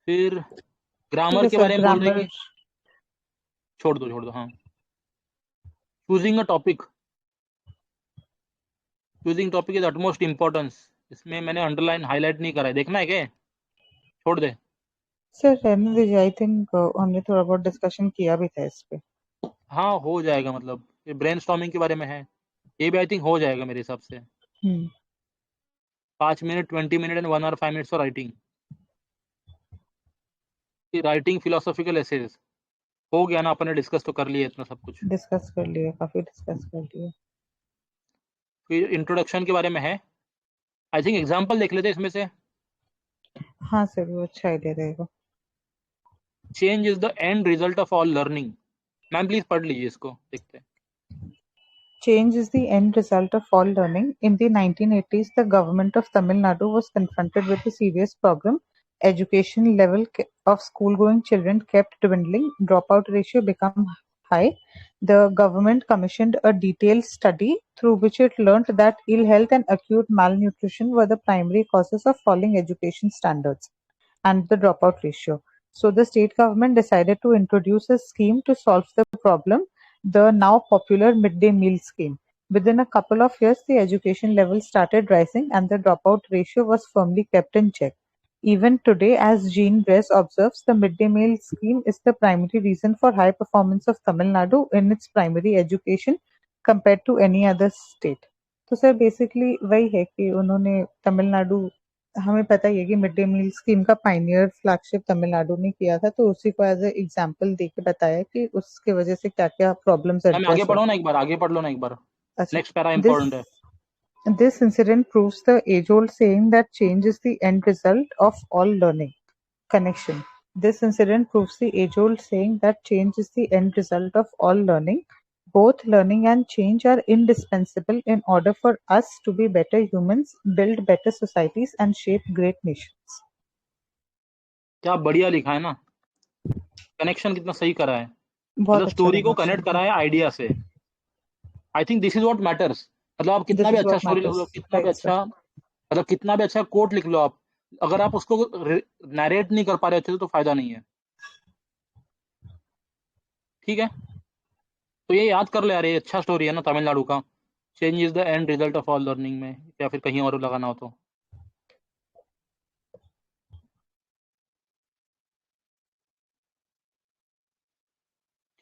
फिर ठीक ग्रामर है के सर, बारे में बोल रहे ग्रामर। कि छोड़ दो हाँ। Choosing a topic, choosing topic is utmost importance. इसमें मैंने अंडरलाइन हाईलाइट नहीं करा है, देखना है क्या, छोड़ दे। सर रहने दीजिए, आई थिंक हमने थोड़ा बहुत डिस्कशन किया भी था इस पे। हाँ हो जाएगा, मतलब ये ब्रेनस्टॉर्मिंग के बारे में है, ये भी आई थिंक हो जाएगा मेरे हिसाब से। 5 minute, 20 minute and 1 hour 5 minutes for writing. Writing philosophical essays हो गया ना, अपन ने डिस्कस तो कर लिया इतना सब कुछ। डिस्कस कर लिए, काफी डिस्कस कर लिए। फिर इंट्रोडक्शन के बारे में है, आई थिंक एग्जाम्पल देख लेते हैं इसमें से। हाँ सर, वो अच्छा आइडिया रहेगा। Change is the end result of all learning. Ma'am please पढ़ लीजिए इसको, देखते हैं। Change is the end result of all learning. In the 1980s, the government of Tamil Nadu was confronted with a serious problem. Education level of school-going children kept dwindling. Dropout ratio became high. The government commissioned a detailed study through which it learned that ill health and acute malnutrition were the primary causes of falling education standards and the dropout ratio. So the state government decided to introduce a scheme to solve the problem, the now popular midday meal scheme. Within a couple of years, the education level started rising and the dropout ratio was firmly kept in check. Even today, as Jean Bress observes, the midday meal scheme is the primary reason for high performance of Tamil Nadu in its primary education compared to any other state. तो सर बेसिकली वही है कि उन्होंने तमिलनाडु, हमें पता ही है कि मिड डे मील स्कीम का पायनियर फ्लैगशिप तमिलनाडु ने किया था, तो उसी को एज ए एग्जांपल देके बताया कि उसके वजह से क्या क्या प्रॉब्लम्स मैम आगे एड्रेस हुए। पढ़ो ना एक बार, आगे पढ़ लो ना एक बार, अच्छा, नेक्स्ट पैरा दिस इंपॉर्टेंट है। This incident proves the age-old saying that change is the end result of all learning. Connection. This incident proves the age-old saying that change is the end result of all learning. Both learning and change are indispensable in order for us to be better humans, build better societies, and shape great nations. क्या बढ़िया लिखा है ना, कनेक्शन कितना सही करा है, बहुत मतलब अच्छा स्टोरी को connection कनेक्ट करा है. है आइडिया से. I think this is what matters. मतलब आप कितना This भी is अच्छा what स्टोरी लिख लो, matters, कितना भी right, sir? अच्छा, मतलब कितना भी अच्छा कोट लिख लो आप, अगर आप उसको नरेट नहीं कर पा रहे अच्छे से तो फायदा नहीं है. ठीक है, तो ये याद कर ले यार, ये अच्छा स्टोरी है ना तमिलनाडु का. Change is the end result of all learning में, या फिर कहीं और लगाना हो तो.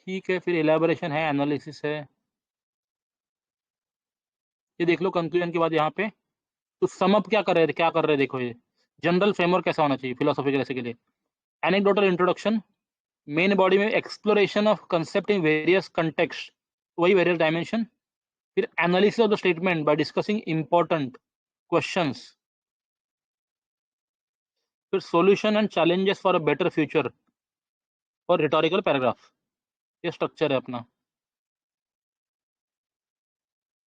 ठीक है, फिर एलैबोरेशन है, एनालिसिस है. ये देख लो कंक्लूजन के बाद यहाँ पे तो सम अप क्या कर रहे थे, क्या कर रहे हैं देखो. ये जनरल फ्रेमवर्क कैसा होना चाहिए फिलोसॉफिकल ऐसे के लिए. एनेक्डोटल इंट्रोडक्शन, मेन बॉडी में exploration of concept in various context, वही वेरियस डायमेंशन. फिर analysis of the statement by discussing important questions. फिर solution and challenges for a better future और रिटोरिकल पैराग्राफ. ये स्ट्रक्चर है अपना.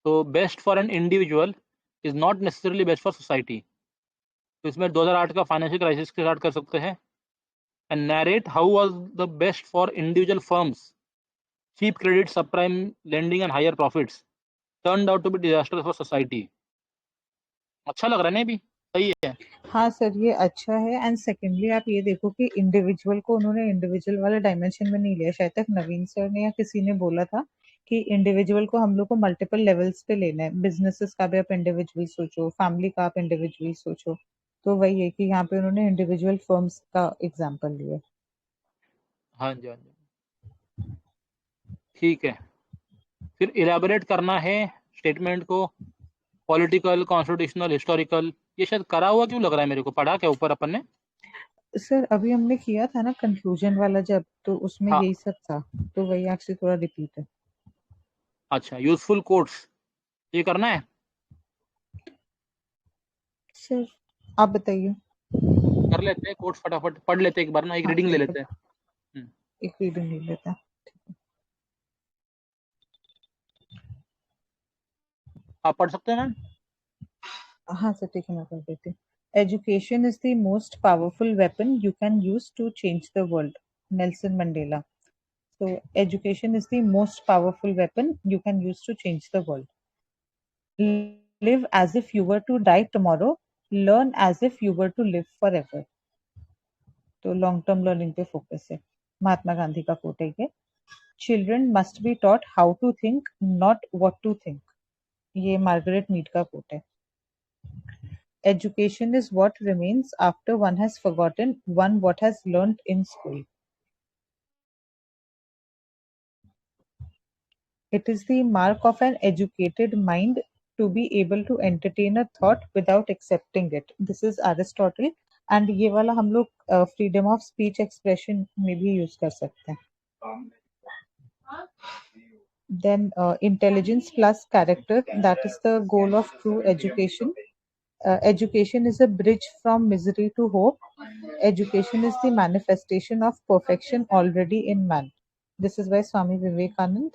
तो best for an individual is not necessarily best for society. तो इसमें 2008 का फाइनेंशियल क्राइसिस के स्टार्ट कर सकते हैं. And narrate how was the best for individual firms, cheap credit, subprime lending and higher profits turned out to be disastrous for society. अच्छा लग रहा है ना, भी सही है. हाँ सर, ये अच्छा है. एंड सेकेंडली आप ये देखो कि इंडिविजुअल को उन्होंने इंडिविजुअल वाले डायमेंशन में नहीं लिया. शायद तक नवीन सर ने या किसी ने बोला था कि इंडिविजुअल को हम लोग को मल्टीपल लेवल्स पे लेना है. बिजनेसेस का भी आप इंडिविजुअल सोचो, फैमिली का आप इंडिविजुअल सोचो. तो वही है कि यहाँ पे उन्होंने इंडिविजुअल फर्म्स का एग्जाम्पल लिया. हाँ जी, हाँ जी, ठीक है. फिर इलेबोरेट करना है स्टेटमेंट को, पॉलिटिकल, कॉन्स्टिट्यूशनल, हिस्टोरिकल. ये शायद करा हुआ क्यों लग रहा है मेरे को, पढ़ा क्या ऊपर अपन ने. सर अभी हमने किया था ना कंक्लूजन वाला जब, तो उसमें हाँ, यही सब था. तो वही एक्चुअली थोड़ा रिपीट है. अच्छा. यूजफुल कोट्स ये करना है. सर आप बताइए. कर लेते हैं कोट्स, फटाफट पढ़ लेते हैं एक बार ना, एक हाँ रीडिंग ले ठीक है, लेते हैं. हम्म, एक रीडिंग ले लेते हैं. आप पढ़ सकते हैं मैम. हाँ सर ठीक है, मैं कर देती हूँ. Education is the most powerful weapon you can use to change the world. Nelson Mandela. So education is the most powerful weapon you can use to change the world. Live as if you were to die tomorrow. Learn as if you were to live forever. तो लॉन्ग टर्म लर्निंग पे फोकस है. महात्मा गांधी का कोट है ये. Children must be taught how to think, not what to think. ये मार्गरेट मीड का कोट है. Education is what remains after one has forgotten one what has learnt in school. It is the mark of an educated mind to be able to entertain a thought without accepting it. This is Aristotle. And ये वाला हम लोग freedom of speech expression में भी use कर सकते हैं. Then intelligence plus character, that is the goal of true education. Education is a bridge from misery to hope. Education is the manifestation of perfection already in man. This is by Swami Vivekanand.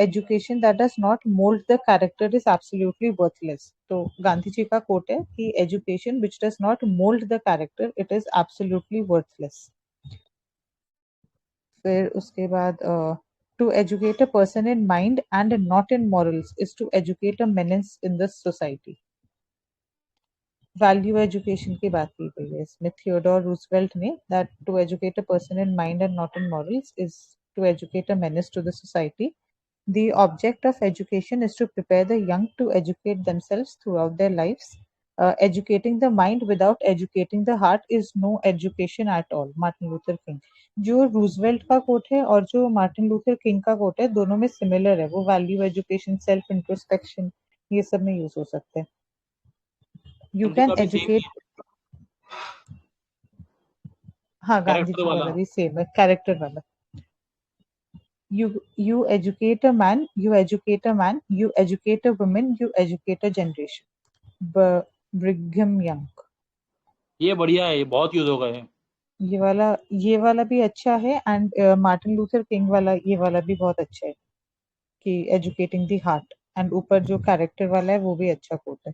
Education that does not mold the character is absolutely worthless. तो गांधी जी का कोट है कि education which does not mold the character, it is absolutely worthless. फिर उसके बाद to educate a person in mind and not in morals is to educate a menace in the society. Value education की बात की गई है इसमें. थियोडोर रूजवेल्ट ने that to educate a person in mind and not in morals is to educate a menace to the society. The object of education is to prepare the young to educate themselves throughout their lives. Educating the mind without educating the heart is no education at all. Martin Luther king. जो रूजवेल्ट का कोट है और जो मार्टिन लूथर किंग का कोट है, दोनों में सिमिलर है. वो वैल्यू एजुकेशन, सेल्फ इंट्रोस्पेक्शन, ये सब में यूज हो सकते हैं. You हिंदी can का भी सेम ही educate. है, हाँ गांधी कैरेक्टर जी वाला. वाला भी सेम है, कैरेक्टर वाला. You educate a man, you educate a man, you educate a woman, you educate a generation. Brigham young. ये बढ़िया है, ये बहुत यूज होगा ये। ये वाला भी अच्छा है। एंड मार्टिन लूथर किंग वाला, ये वाला भी बहुत अच्छा है कि एजुकेटिंग द हार्ट। एंड ऊपर जो कैरेक्टर वाला है वो भी अच्छा कोट है,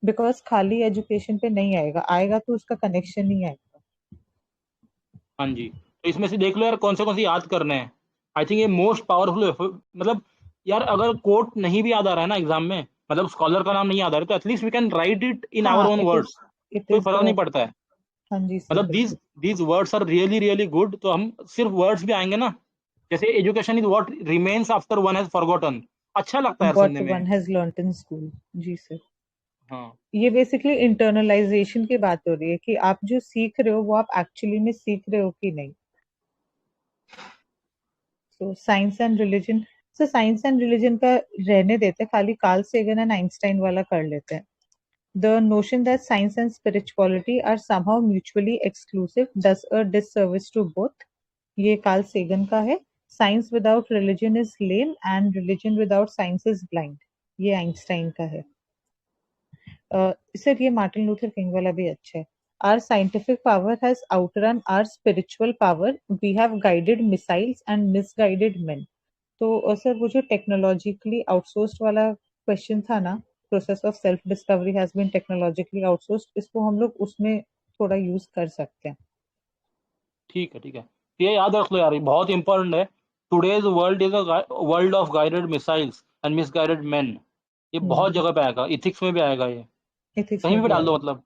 बिकॉज खाली एजुकेशन पे नहीं आएगा, आएगा तो उसका कनेक्शन नहीं आएगा। हाँ जी, तो इसमें से देख लो यार कौन से याद करने हैं। आई थिंक ये मोस्ट पावरफुल, मतलब यार अगर कोट नहीं भी याद आ रहा है ना एग्जाम में, मतलब स्कॉलर का नाम नहीं याद आ रहा है, तो at least we can write it in our हाँ, ओन वर्ड्स, इट कोई इज फर्क नहीं पड़ता है। हाँ जी सर, मतलब बिल्कुल। These words are really really good, तो हम सिर्फ वर्ड्स भी आएंगे ना, जैसे education is what remains after one has forgotten, अच्छा लगता है यार व्हाट सुनने में। One has learned in school. जी सर। हाँ ये बेसिकली इंटरनलाइजेशन की बात हो रही है कि आप जो सीख रहे हो वो आप एक्चुअली में सीख रहे हो कि नहीं। तो science and religion, so science and religion का रहने देते हैं, खाली कार्ल सेगन एंड आइंस्टाइन वाला कर लेते हैं। The notion that science and spirituality are somehow mutually exclusive does a disservice to both. ये कार्ल सेगन का है। Science without religion is lame and religion without science is blind, ये आइंस्टाइन का है। सर ये मार्टिन लूथर किंग वाला भी अच्छा है। Our scientific power has outrun our spiritual power. We have guided missiles and misguided men. तो सर वो जो टेक्नोलॉजिकली आउटसोर्स्ड वाला क्वेश्चन था ना, process of self discovery has been technologically outsourced, इसको हम लोग उसमें थोड़ा यूज कर सकते हैं। ठीक है ठीक है, ये याद रख लो यार, ये बहुत इंपॉर्टेंट है। Today's world is a world of guided missiles and misguided man, ये बहुत जगह पे आएगा, इथिक्स में भी आएगा ये, एथिक्स कहीं में भी भी डाल दो आएगा। मतलब।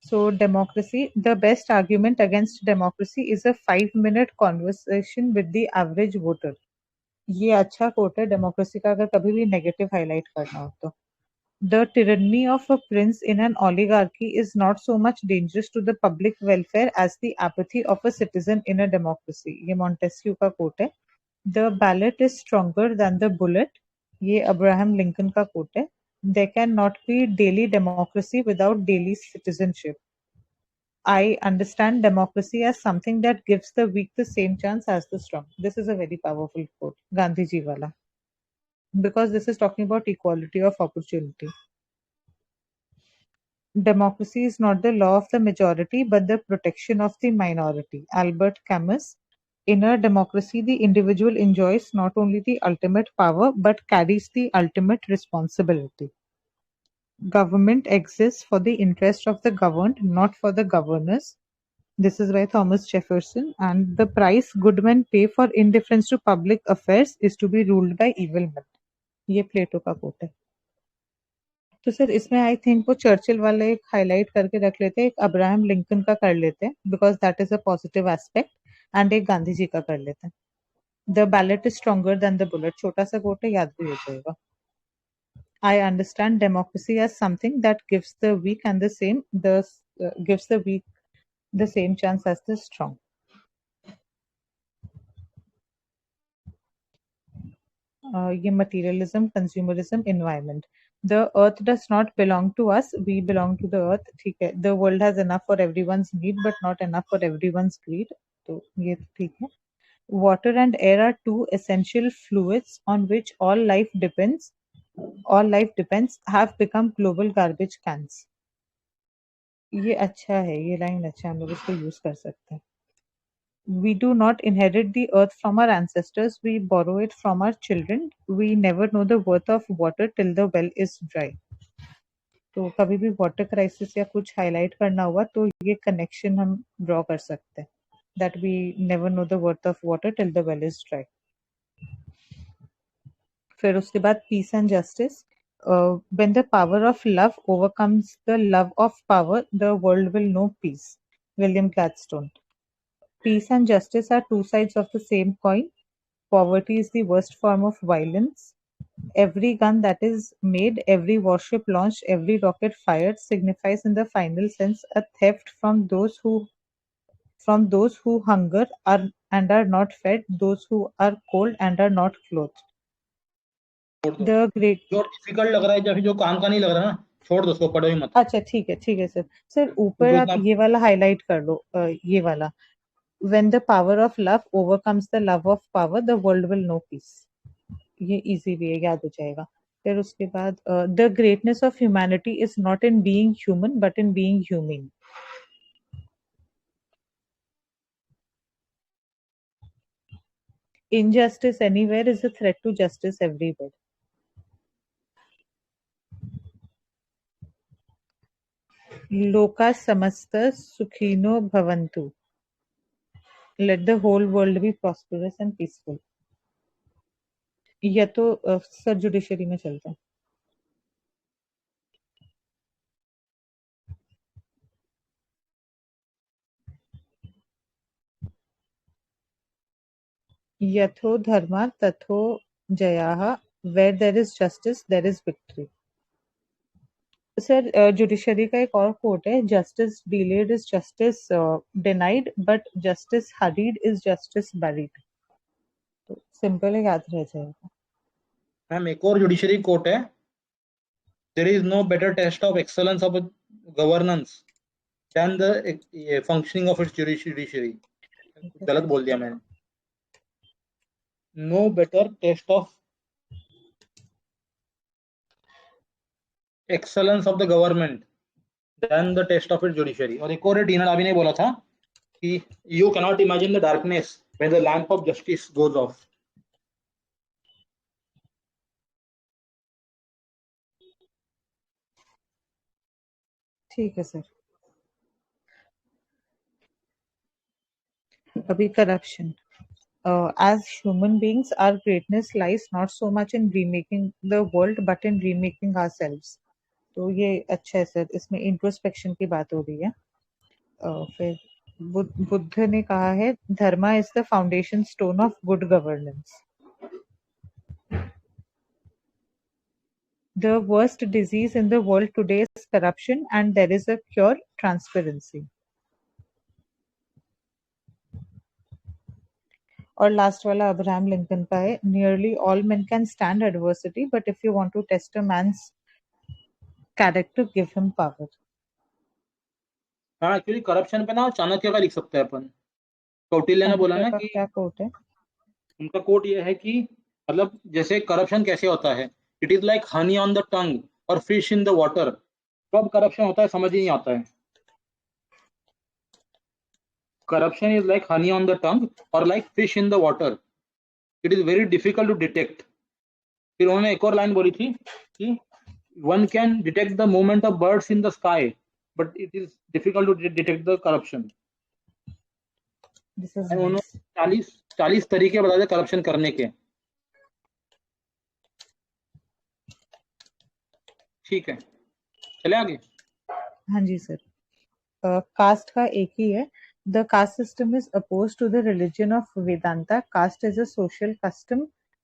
So democracy, the best argument against democracy is a 5-minute conversation with the average voter. ये अच्छा कोट है डेमोक्रेसी का, अगर कभी भी नेगेटिव हाईलाइट करना हो तो। The tyranny of a prince in an oligarchy is not so much dangerous to the public welfare as the apathy of a citizen in a democracy. ये मॉन्टेस्क्यू का कोट है। The ballot is stronger than the bullet. ये अब्राहम लिंकन का कोट है। There cannot be daily democracy without daily citizenship. I understand democracy as something that gives the weak the same chance as the strong. This is a very powerful quote, Gandhi ji wala, because this is talking about equality of opportunity. Democracy is not the law of the majority, but the protection of the minority. Albert Camus. In a democracy, the individual enjoys not only the ultimate power, but carries the ultimate responsibility. Government exists for the interest of the governed, not for the governors. This is by Thomas Jefferson. And the price good men pay for indifference to public affairs is to be ruled by evil men. ये प्लेटो का कोट है। तो सर इसमें आई थिंक वो चर्चिल वाले एक हाईलाइट करके रख लेते हैं, एक अब्राहम लिंकन का कर लेते हैं because that is a positive aspect, and एक गांधी जी का कर लेते हैं। The ballot is stronger than the bullet, छोटा सा कोट है, याद भी हो जाएगा। I understand democracy as something that gives the weak and the same gives the weak the same chance as the strong. ये materialism, consumerism, environment. The earth does not belong to us, we belong to the earth. ठीक है, the world has enough for everyone's need but not enough for everyone's greed. तो ये ठीक है। Water and air are two essential fluids on which all life depends have become global garbage cans. ये अच्छा है, ये लाइन अच्छा है, हम लोग इसको यूज कर सकते हैं। We do not inherit the earth from our ancestors, we borrow it from our children. We never know the worth of water till the well is dry. तो कभी भी वाटर क्राइसिस या कुछ हाईलाइट करना हुआ तो ये कनेक्शन हम ड्रॉ कर सकते हैं, that we never know the worth of water till the well is dry. फिर उसके बाद peace and justice. When the power of love overcomes the love of power, the world will know peace. William Gladstone. Peace and justice are two sides of the same coin. Poverty is the worst form of violence. Every gun that is made, every warship launched, every rocket fired signifies in the final sense a theft from those who hunger and are not fed, those who are cold and are not clothed. छोड़ दो, The great जो डिफिकल्ट लग रहा है या फिर जो काम का नहीं लग रहा ना, छोड़ दो उसको, पढ़ो ही मत, अच्छा ठीक है सर। सर ऊपर क्योंकि आप उतना। ये वाला हाईलाइट कर लो, ये वाला, when the power of love overcomes the love of power, the world will know peace. ये इजी भी है, याद हो जाएगा। फिर उसके बाद the greatness of humanity is not in being human but in being human. Injustice anywhere is a threat to justice everywhere. Loka samasta sukhino bhavantu. Let the whole world be prosperous and peaceful. यह तो सर जुडिशरी में चलता है. यथो धर्मा तथो जयाः. Where there is justice, there is victory. Sir judiciary का एक और कोट है, justice delayed is justice denied but justice hurried is justice buried. तो सिंपल है, याद रह जाएगा. मैम एक और जुडिशरी कोर्ट है, there is no better test of excellence of governance than the functioning of its judiciary. गलत बोल दिया मैंने. No better test of excellence of the government then the test of its judiciary. और एक और डीनर अभी ने बोला था कि you can not imagine the darkness when the lamp of justice goes off. ठीक है सर. अभी corruption. As human beings, our greatness lies not so much in remaking the world but in remaking ourselves. तो ये अच्छा है सर, इसमें इंट्रोस्पेक्शन की बात हो रही है. फिर बुद्ध ने कहा है dharma is the foundation stone of good governance. The worst disease in the world today is corruption and there is a cure, transparency. और लास्ट वाला अब्राहम लिंकन का है, nearly all men can stand adversity but if you want to test a man's character, give him power. हाँ एक्चुअली करप्शन पे ना चाणक्य का लिख सकते हैं अपन. कौटिल्य ने बोला ना कि क्या कोट है उनका कोट ये है कि मतलब जैसे करप्शन कैसे होता है, it is like honey on the tongue और फिश इन द वाटर. कब करप्शन होता है समझ ही नहीं आता है. Corruption is like honey on the tongue और like fish in the water. It is very difficult to detect. फिर उन्होंने एक और लाइन बोली थी कि one can detect the movement of birds in the sky but it is difficult to detect the corruption. उन्होंने 40 तरीके बताए थे करप्शन करने के. ठीक है, चले आगे. हाँ जी सर. कास्ट का एक ही है. The caste system is opposed to the religion of Vedanta. Caste is a social custom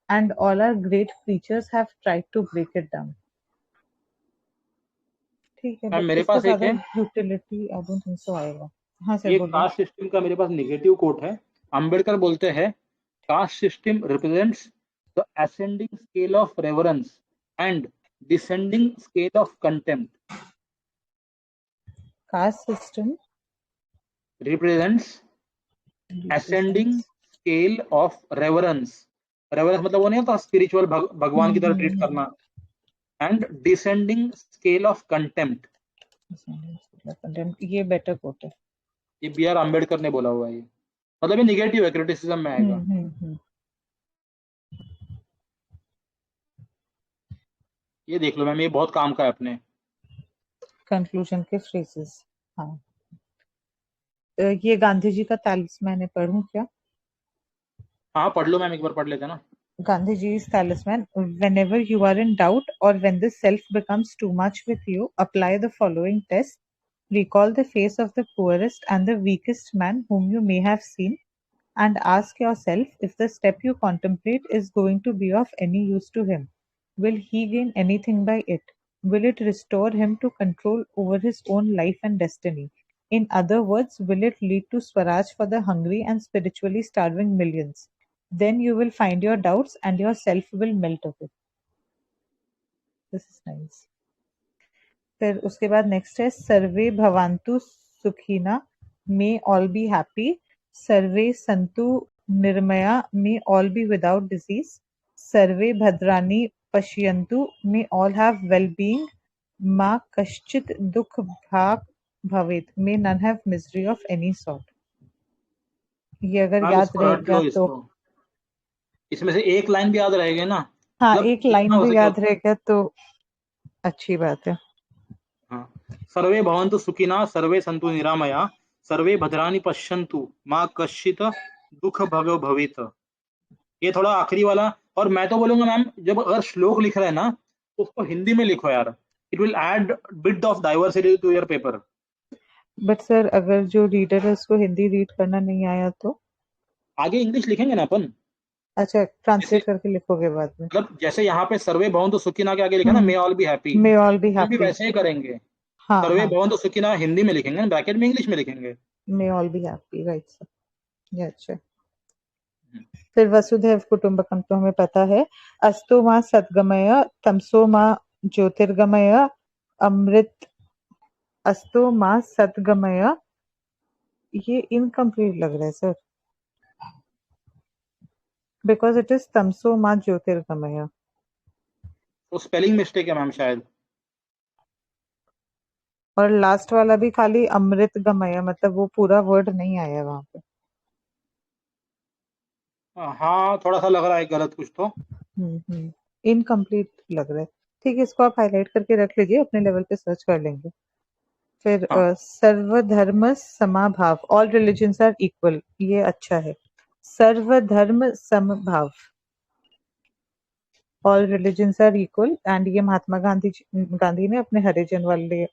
and all our great preachers have tried to break it down. ठीक है, मेरे पास एक है utility I don't think so आएगा. हाँ सर ये बोलिए. कास्ट सिस्टम का मेरे पास नेगेटिव कोट है. अंबेडकर बोलते हैं caste system represents the ascending scale of reverence and descending scale of contempt. Caste system represents ascending scale of reverence. reverence मतलब वो नहीं होता स्पिरिचुअल भगवान की तरह ट्रीट करना. and descending scale of contempt. ये बेटर कोट है. ये बी आर अम्बेडकर ने बोला हुआ है. ये मतलब ये निगेटिव है, क्रिटिसिज्म में आएगा. ये देख लो मैम, ये बहुत काम का है अपने कंक्लूजन के फ्रेजेस. हाँ, ये गांधी जी का talisman है, पढ़ूं क्या? हाँ पढ़ लो मैम, एक बार पढ़ लेते ना. Gandhiji's talisman. Whenever you are in doubt or when the self becomes too much with you, apply the following test. Recall the face of the poorest and the weakest man whom you may have seen and ask yourself if the step you contemplate is going to be of any use to him. Will he gain anything by it? Will it restore him to control over his own life and destiny? In other words, will it lead to Swaraj for the hungry and spiritually starving millions? Then you will find your doubts and your self will melt away. This is nice. फिर उसके बाद नेक्स्ट है सर्वे भवन्तु सुखिना, मे ऑल बी हैप्पी. सर्वे संतु निर्मया, may all be without disease. सर्वे भद्राणि पश्यन्तु may all have well-being, मा कश्चित् दुख भाग भवेत्, may none have misery of any sort. ये अगर मैम याद इसको रह रट गया लो, तो इसको इसमें से एक लाइन भी याद रहेगी ना, हाँ, मतलब एक जितना लाइन हो भी सके याद रह गया तो अच्छी बात है। हाँ, सर्वे भवन्तु सुखिनः सर्वे सन्तु निरामया सर्वे भद्राणि पश्यन्तु माँ कश्चित् दुख भगो भवेत्। ये थोड़ा आखिरी वाला, और मैं तो बोलूंगा मैम जब अगर श्लोक लिख रहे हैं ना तो उसको हिंदी में लिखो यार, it will add bit of diversity to your paper. But sir अगर जो रीडर है उसको हिंदी रीड करना नहीं आया तो आगे इंग्लिश लिखेंगे ना अपन, अच्छा जैसे ट्रांसलेट करके लिखोगे बाद में। मतलब जैसे यहाँ पे सर्वे भवन्तु सुखिनः के आगे लिखा ना may all be happy, may all be हम भी हैप्पी। वैसे ही करेंगे। हाँ सर्वे हाँ, भवन्तु सुखिनः हिंदी में लिखेंगे, ब्रैकेट में इंग्लिश में लिखेंगे। May all be happy, right sir, ये अच्छा। फिर वसुधैव कुटुंबकम तो हमें पता है। अस्तु माँ सद्गमय तमसो माँ ज्योतिर्गमय अमृत। अस्तु माँ सद्गमय, ये इनकम्प्लीट लग रहा है सर, बिकॉज इट इज तमसो माँ ज्योतिर्गमय। तो स्पेलिंग मिस्टेक है मैम शायद। और लास्ट वाला भी खाली अमृत गमय, मतलब वो पूरा वर्ड नहीं आया वहां पे। हाँ थोड़ा सा लग रहा है गलत कुछ तो। इनकम्प्लीट लग रहा है। ठीक है, इसको आप हाईलाइट करके रख लीजिए, अपने लेवल पे सर्च कर लेंगे। फिर हाँ सर्वधर्म समभाव, ऑल रिलीजन्स आर इक्वल, ये अच्छा है। सर्वधर्म समभाव, all religions are equal, and ये महात्मा गांधी ने अपने हरिजन वाले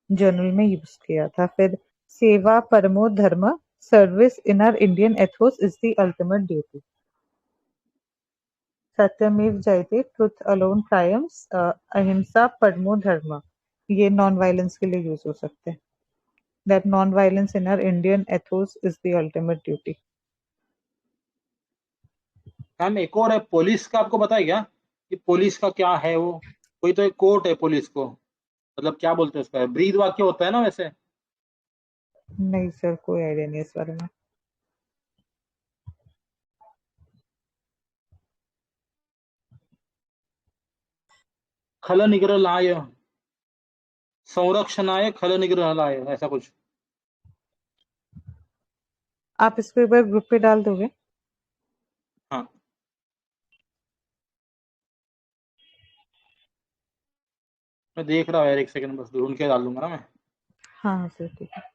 जर्नल में यूज किया था। फिर सेवा परमो धर्म, service in our Indian ethos is the ultimate duty. सत्यमेव जयते, ट्रुथ अलोन ट्रायम्फ्स, अहिंसा परमो धर्म, ये नॉन वायलेंस के लिए यूज हो सकते हैं। That non violence in our Indian ethos is the ultimate duty. Ma'am एक और है पुलिस का, आपको पता है क्या कि पुलिस का क्या है? वो कोई तो एक कोर्ट है पुलिस को, मतलब क्या बोलते हैं उसका, ब्रीद वाक्य होता है ना वैसे। नहीं सर, कोई आइडिया नहीं इस बारे में। खल निग्रहाय संरक्षणाय खल निग्रहाय, ऐसा कुछ। आप इसको एक बार ग्रुप पे डाल दोगे? हाँ मैं देख रहा हूँ यार, एक सेकंड बस ढूंढ के डाल दूंगा ना मैं। हाँ हाँ सर, ठीक है।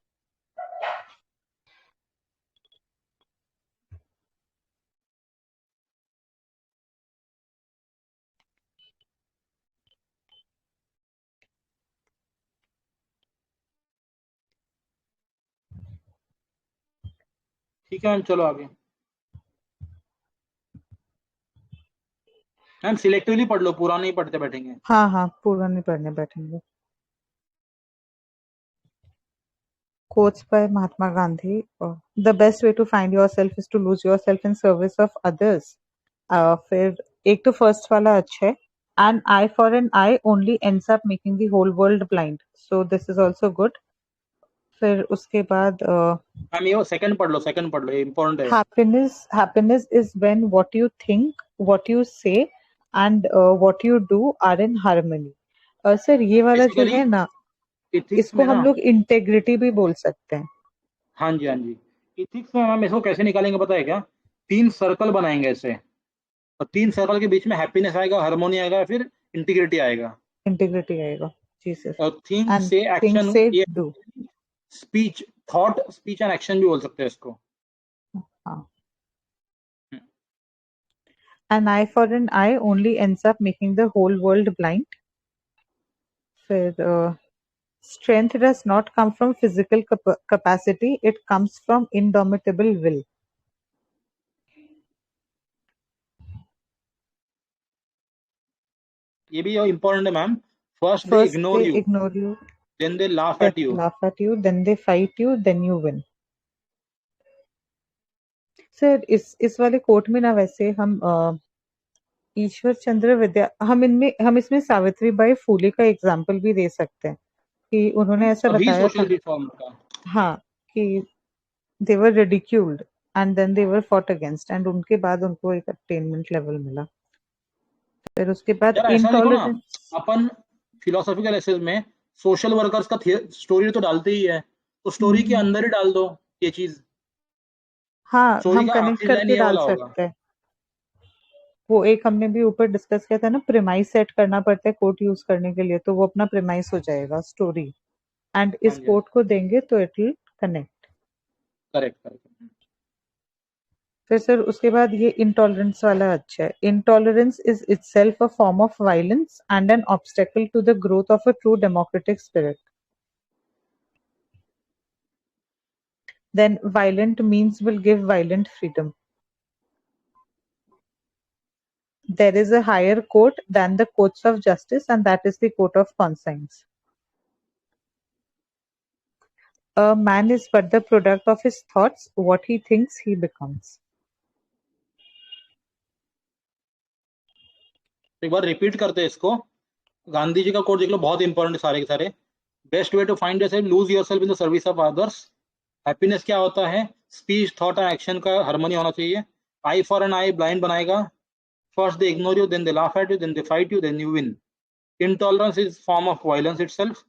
ठीक है मैम, चलो आगे। मैम सिलेक्टिवली पढ़ लो, पूरा नहीं पढ़ते बैठेंगे। हाँ हाँ, पूरा नहीं पढ़ने बैठेंगे। Quotes by Mahatma Gandhi. The best way to find yourself is to lose yourself in service of others. फिर एक तो फर्स्ट वाला अच्छा है, an eye for an eye only ends up making the whole world blind. So this is also good. फिर उसके बाद मैम ये वो सेकंड पढ़ लो, ये इंपॉर्टेंट है। happiness is when what you think, what you say and what you do are in harmony. Sir ये वाला जो बेसिकली है ना, इथिक्स इसको में हम ना, लोग इंटेग्रिटी भी बोल सकते हैं। हाँ जी हाँ जी, इथिक्स में मैम इसको कैसे निकालेंगे पता है क्या? तीन सर्कल बनाएंगे ऐसे, और तीन सर्कल के बीच में हैप्पीनेस आएगा, हार्मोनी आएगा, फिर इंटीग्रिटी आएगा। इंटीग्रिटी आएगा, जी सर। और थिंक एंड से थिंक एक्शन, से ये do. Speech, thought speech and action भी बोल सकते हैं इसको। हाँ, an eye for an eye only ends up making the whole world blind. फिर strength does not come from physical capacity, it comes from indomitable will. ये भी इम्पोर्टेंट है ma'am. First they First ignore they you, ignore you, then they laugh then at you. they laugh at you, then they fight you, then you win. Sir इस वाले कोट में ना वैसे हम ईश्वर चंद्र विद्या, हम इसमें सावित्री बाई फुले का एग्जाम्पल भी दे सकते हैं कि उन्होंने ऐसा सभी बताया सोशल था। रिफॉर्म का। हाँ, कि they were ridiculed and then they were fought against and उनके बाद उनको एक अटेनमेंट लेवल मिला। फिर उसके बाद यार ऐसा देखो ना, इंटॉलरेंस। अपन फिलोसॉफिकल एसेस में सोशल वर्कर्स का स्टोरी तो डालते ही है, तो स्टोरी के अंदर ही डाल दो ये चीज। हाँ, स्टोरी हम का कनेक्ट आखिरी लाइन करके ये डाल वाला होगा। सकते हैं। वो एक हमने भी ऊपर डिस्कस किया था ना, प्रेमाइस सेट करना पड़ता है कोट यूज करने के लिए, तो वो अपना प्रेमाइस हो जाएगा स्टोरी, एंड हाँ इस जी, कोट को देंगे तो it will connect. Correct correct. फिर सर उसके बाद ये इंटॉलरेंस वाला अच्छा है। Intolerance is itself a form of violence and an obstacle to the growth of a true democratic spirit. Then violent means will give violent freedom. There is a higher court than the courts of justice, and that is the court of conscience. A man is but the product of his thoughts. What he thinks, he becomes. एक बार रिपीट करते हैं इसको। गांधी जी का कोट देख लो, बहुत इंपॉर्टेंट सारे के सारे। Best way to find yourself, lose yourself in the service of others. Happiness क्या होता है? स्पीच, थॉट एंड एक्शन का हार्मनी होना चाहिए। Eye for an eye blind बनाएगा। First they ignore you, then they laugh at you, then they fight you, then you win. Intolerance is form of violence itself.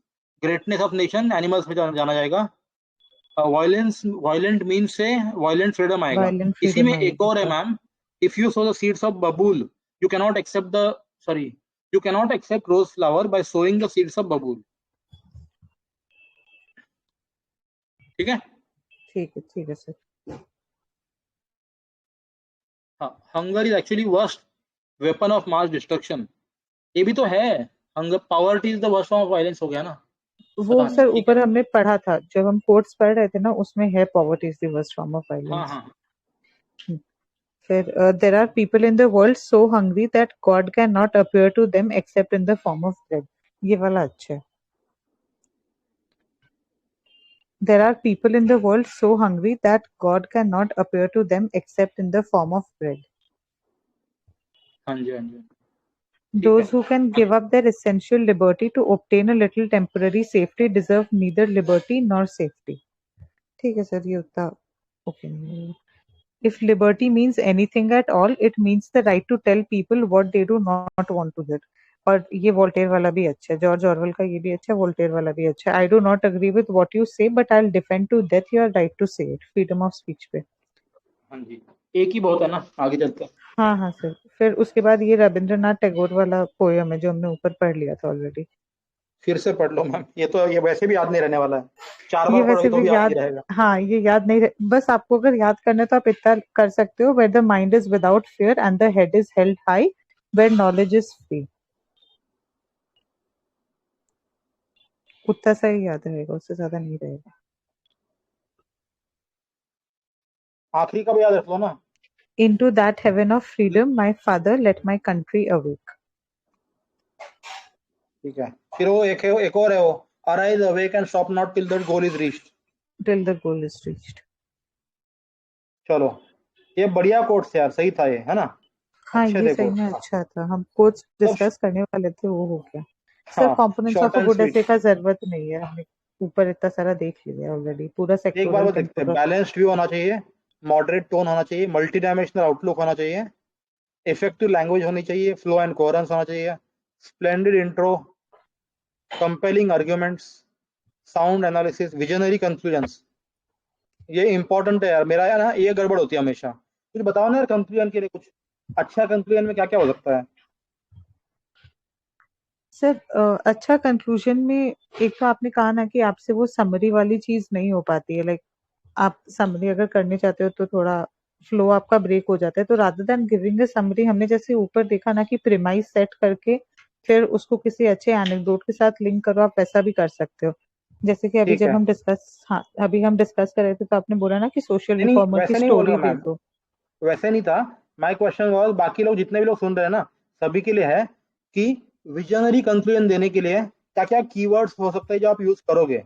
Greatness of nation animals में जाना जाएगा। वायलेंस, वायलेंट मीन से वायलेंट फ्रीडम आएगा। Violent इसी freedom में एक और है आएगा। Ma'am, if you sow the seeds of babul, you cannot accept the, sorry, you cannot accept rose flower by sowing the seeds of babul. ठीक है? ठीक है सर। हाँ, hunger is actually worst weapon of mass destruction. ये भी तो है। Hunger, poverty is the worst form of violence हो गया ना। वो पता नहीं, सर ठीक है। ऊपर हमने पढ़ा था जब हम कोर्ट्स पढ़ रहे थे ना, उसमें है poverty is the worst form of हाँ वायलेंस। हाँ। फिर there are people in the world so hungry that God can not appear to them except in the form of bread. ये वाला अच्छा है। There are people in the world so hungry that God cannot appear to them except in the form of bread. हाँ जी, हाँ जी, ठीक है। Those who can give up their essential liberty to obtain a little temporary safety deserve neither liberty nor safety. ठीक है सर, ये उतना ओके नहीं है। If liberty means anything at all, it means the right to tell people what they do not want to hear. और ये वोल्टेयर वाला भी अच्छा है, जॉर्ज ऑरवेल का ये भी अच्छा है, वोल्टेयर वाला भी अच्छा है। I do not agree with what you say but I will defend to death your right to say it. Freedom of speech पे। हाँ जी, एक ही बहुत है ना, आगे चलते हैं। हाँ सर। फिर उसके बाद ये रविंद्रनाथ टैगोर वाला पोयम है जो हमने ऊपर पढ़ लिया था ऑलरेडी। फिर से पढ़ लो मैम, ये वैसे भी याद नहीं रहने वाला है। 4 ये बार वैसे पढ़ोगे तो भी भी याद याद, नहीं रहेगा। हाँ ये याद नहीं बस आपको अगर याद करना है तो आप इतना कर सकते हो, where the mind is without fear and the head is held high, where knowledge is free. उतना सा ही याद रहेगा, उससे ज्यादा नहीं रहेगा। आखिरी का भी याद रख लो ना। Into that heaven of freedom, my father, let my country awake. ठीक है। फिर वो एक और है वो, arise awake and stop not till that goal is reached. Till the goal is reached. चलो, ये बढ़िया कोट्स यार, सही था ये, है ना? हाँ अच्छे ये थे सही में कोट्स। अच्छा था, हम कुछ सब, डिस्कस करने वाले थे वो हो गया। सर हाँ, components short of a and good sweet. Essay का जरूरत नहीं है, हमने ऊपर इतना सारा देख लिया ऑलरेडी, पूरा एक बार सेक्टोरल वो देखते हैं। टेम्पोरल। बैलेंस्ड व्यू होना चाहिए, मॉडरेट टोन होना चाहिए, मल्टी डायमेंशनल आउटलुक होना चाहिए, इफेक्टिव लैंग्वेज होनी चाहिए, फ्लो एंड कोहेरेंस होना चाहिए, splendid intro, compelling arguments, sound analysis, visionary conclusions. ये इंपॉर्टेंट है यार, मेरा यार ना ये गड़बड़ होती है हमेशा। कुछ बताओ ना यार कंक्लूजन के लिए, कुछ अच्छा कंक्लूजन में क्या क्या हो सकता है? सर अच्छा कंक्लूजन में एक तो आपने कहा ना कि आपसे वो समरी वाली चीज नहीं हो पाती है, लाइक आप समरी अगर करने चाहते हो तो थोड़ा फ्लो आपका ब्रेक हो जाता है, तो rather than giving a summary हमने जैसे ऊपर देखा ना कि प्रीमाइस सेट करके फिर उसको किसी अच्छे एनेक्डोट के साथ लिंक करो, आप वैसा भी कर सकते हो। जैसे कि अभी ठीक जब है। हम डिस्कस, हाँ अभी हम डिस्कस कर रहे थे तो आपने बोला ना कि सोशल नहीं नहीं, रिफॉर्मर की वैसे नहीं बोल रहा स्टोरी दे मैम, दो। वैसे नहीं था। माय क्वेश्चन वाज, बाकी लोग जितने भी लोग सुन रहे हैं ना, सभी के लिए है कि विजनरी कंक्लूजन देने के लिए क्या क्या कीवर्ड्स हो सकते हैं जो आप यूज करोगे।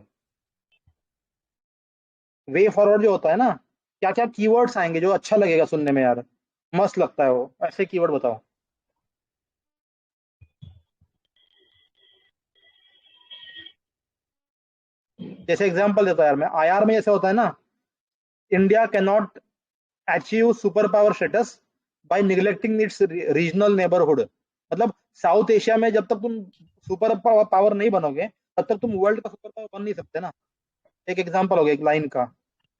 वे फॉरवर्ड जो होता है ना, क्या क्या कीवर्ड्स आएंगे जो अच्छा लगेगा सुनने में यार, मस्त लगता है वो, ऐसे कीवर्ड बताओ। जैसे एग्जांपल देता यार मैं, आईआर में जैसे होता है ना, India can not achieve super power status bye neglecting it's regional neighbourhood. मतलब साउथ एशिया में जब तक तुम सुपर पावर नहीं बनोगे तब तक तुम वर्ल्ड का सुपर पावर बन नहीं सकते ना। एक एग्जांपल हो गया एक लाइन का।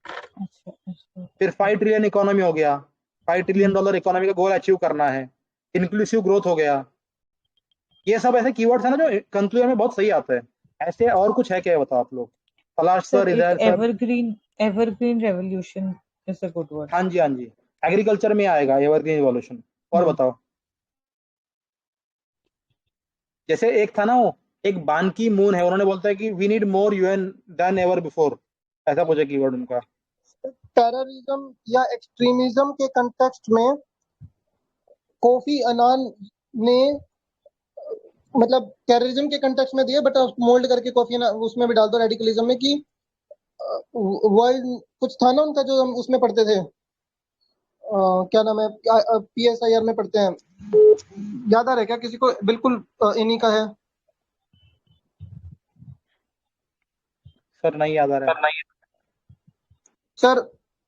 अच्छा अच्छा। फिर 5 ट्रिलियन इकोनॉमी हो गया, $5 ट्रिलियन इकोनॉमी का गोल अचीव करना है। इंक्लूसिव ग्रोथ हो गया। ये सब ऐसे कीवर्ड्स है ना जो कंक्लूजन में बहुत सही आते हैं। ऐसे और कुछ है क्या, बताओ आप लोग। पलाश सर सर, एक इधर sir. Evergreen revolution is a good word. हाँ जी, हाँ जी। एग्रीकल्चर में आएगा एवरग्रीन रिवॉल्यूशन। और बताओ। जैसे एक था ना वो, एक बान की मून है, उन्होंने बोलता है कि we need more UN than ever before. ऐसा पूछा कीवर्ड उनका। टेररिज्म या एक्सट्रीमिज्म के कंटेक्स्ट में कोफी अनान ने मतलब टेररिज्म के कंटेक्स्ट में दिए, बट मोल्ड करके कोफी अनान उसमें भी डाल दो रेडिकलिज्म में कि वर्ल्ड कुछ था ना उनका जो हम उसमें पढ़ते थे, क्या नाम है, PSIR में पढ़ते हैं, याद आ रहा है क्या किसी को? बिल्कुल इन्हीं का है सर नहीं याद आ रहा है। सर,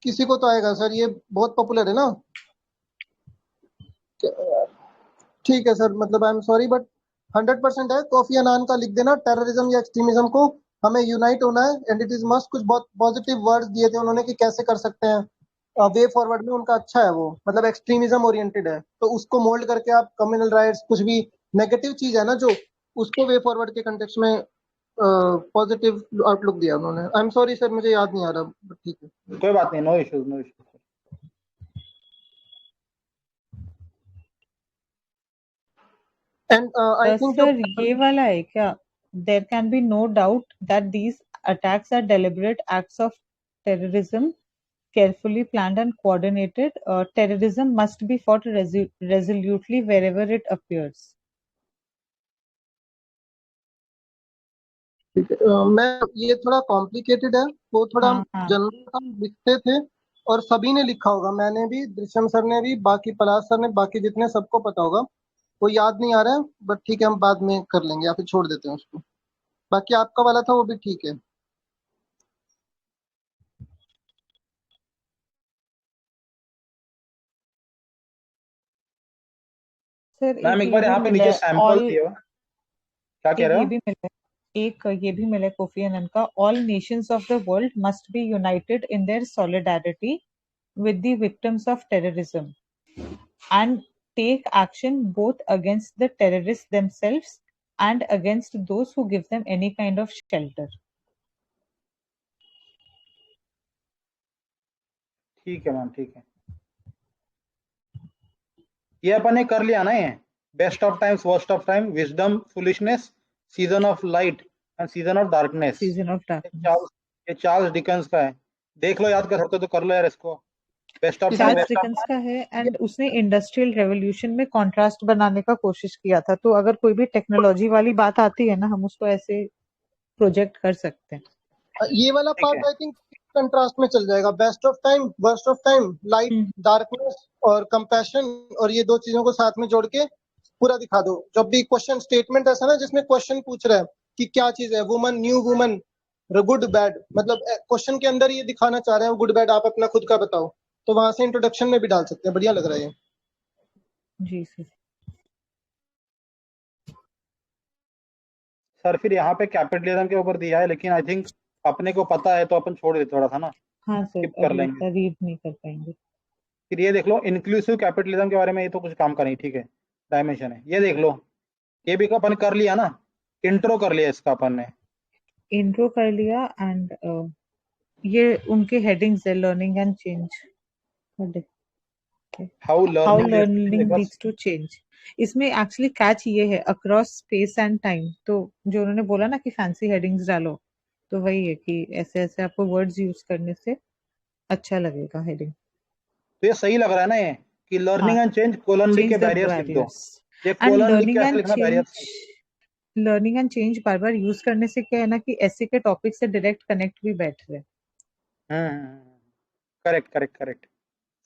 किसी को तो आएगा सर, ये बहुत पॉपुलर है ना। ठीक है सर, मतलब आई एम सॉरी बट 100% है। कॉफी अनान का लिख देना, टेररिज्म या एक्सट्रीमिज्म को हमें यूनाइट होना है एंड इट इज मस्ट। कुछ बहुत पॉजिटिव वर्ड्स दिए थे उन्होंने कि कैसे कर सकते हैं। वे फॉरवर्ड में उनका अच्छा है वो, मतलब एक्सट्रीमिज्म ओरिएंटेड है, तो उसको मोल्ड करके आप कम्युनल राइट्स कुछ भी नेगेटिव चीज है ना जो, उसको वे फॉरवर्ड के कंटेक्स्ट में पॉजिटिव आउटलुक दिया उन्होंने। आई एम सॉरी सर, मुझे याद नहीं आ रहा, बट ठीक है। कोई बात नहीं, no issues, no issues. And I think जो सर ये वाला है क्या? There can be no doubt that these attacks are deliberate acts of terrorism, carefully planned and coordinated. Terrorism must be fought resolutely wherever it appears. ठीक है, मैं ये थोड़ा कॉम्प्लिकेटेड है, वो थोड़ा हाँ हाँ। जनरल हम लिखते थे और सभी ने लिखा होगा, मैंने भी, दृश्यम सर ने भी, बाकी पलाश सर ने, बाकी जितने, सबको पता होगा। वो याद नहीं आ रहा है, बट ठीक है हम बाद में कर लेंगे या फिर छोड़ देते हैं उसको। बाकी आपका वाला था वो भी ठीक है। सर मैम एक एक ये बार भी यहाँ पे मिला नीचे है सैंपल ऑल, दिए हुए। क्या कह एक रहे ये हो? भी मिला है, एक ये भी मिला है कोफी अनन का, all Nations of the world must be united in their solidarity with the victims of terrorism and take action both against the terrorists themselves and against those who give them any kind of shelter. ठीक है मैम, ठीक है। ये अपन ने कर लिया ना, ये best of times, worst of time, wisdom, foolishness, season of light and season of darkness. Season of ये darkness. चार्ल्स ये चार्ल्स डिकेंस का है। देख लो, याद कर सकते हो तो कर लो यार इसको। Best of time, Charles Dickens का है एंड उसने इंडस्ट्रियल रेवोल्यूशन में कॉन्ट्रास्ट बनाने का कोशिश किया था, तो अगर कोई भी टेक्नोलॉजी वाली बात आती है ना, हम उसको ऐसे प्रोजेक्ट कर सकते हैं। ये वाला ठीक है। पार्ट आई थिंक कंट्रास्ट में चल जाएगा, best of time, worst of time, light, darkness और कंपैशन, और ये दो चीजों को साथ में जोड़ के पूरा दिखा दो। जब भी क्वेश्चन स्टेटमेंट ऐसा ना जिसमें क्वेश्चन पूछ रहा है कि क्या चीज है, woman, new woman, good bad, मतलब क्वेश्चन के अंदर ये दिखाना चाह रहे हैं गुड बैड, आप अपना खुद का बताओ, तो वहां से इंट्रोडक्शन में भी डाल सकते हैं। बढ़िया लग रहा है ये। जी सर। सर फिर यहाँ पे कैपिटलिज्म के ऊपर दिया है, लेकिन आई थिंक अपने को पता है तो अपन छोड़ देते थोड़ा सा ना, हाँ सर, स्किप कर अभी लेंगे। इतना रीड नहीं कर पाएंगे। फिर ये देख लो, इंक्लूसिव कैपिटलिज्म के बारे में, ये तो कुछ काम का नहीं, ठीक है, डायमेंशन है। ये देख लो, ये भी अपन कर लिया ना, इंट्रो कर लिया इसका अपन ने। इंट्रो कर लिया एंड ये उनके हेडिंग्स है, learning and change, how how learning learning leads to change. इसमें एक्चुअली कैच ये है, अक्रॉस स्पेस एंड टाइम, तो जो उन्होंने बोला ना कि फैंसी हेडिंग्स डालो, तो वही है कि ऐसे ऐसे आपको वर्ड्स यूज करने से अच्छा लगेगा हेडिंग। तो ये सही लग रहा है ना, ये कि लर्निंग हाँ, एंड चेंज कोलन लिख चेंज के द बैरियर्स लिख दो। बैरियर्स ये एंड कोलन लिख के ऐसे लिखना, barriers. Learning and change bar bar use करने से क्या है ना कि ऐसे के टॉपिक से डायरेक्ट कनेक्ट भी बैठ रहे हैं। करेक्ट करेक्ट करेक्ट,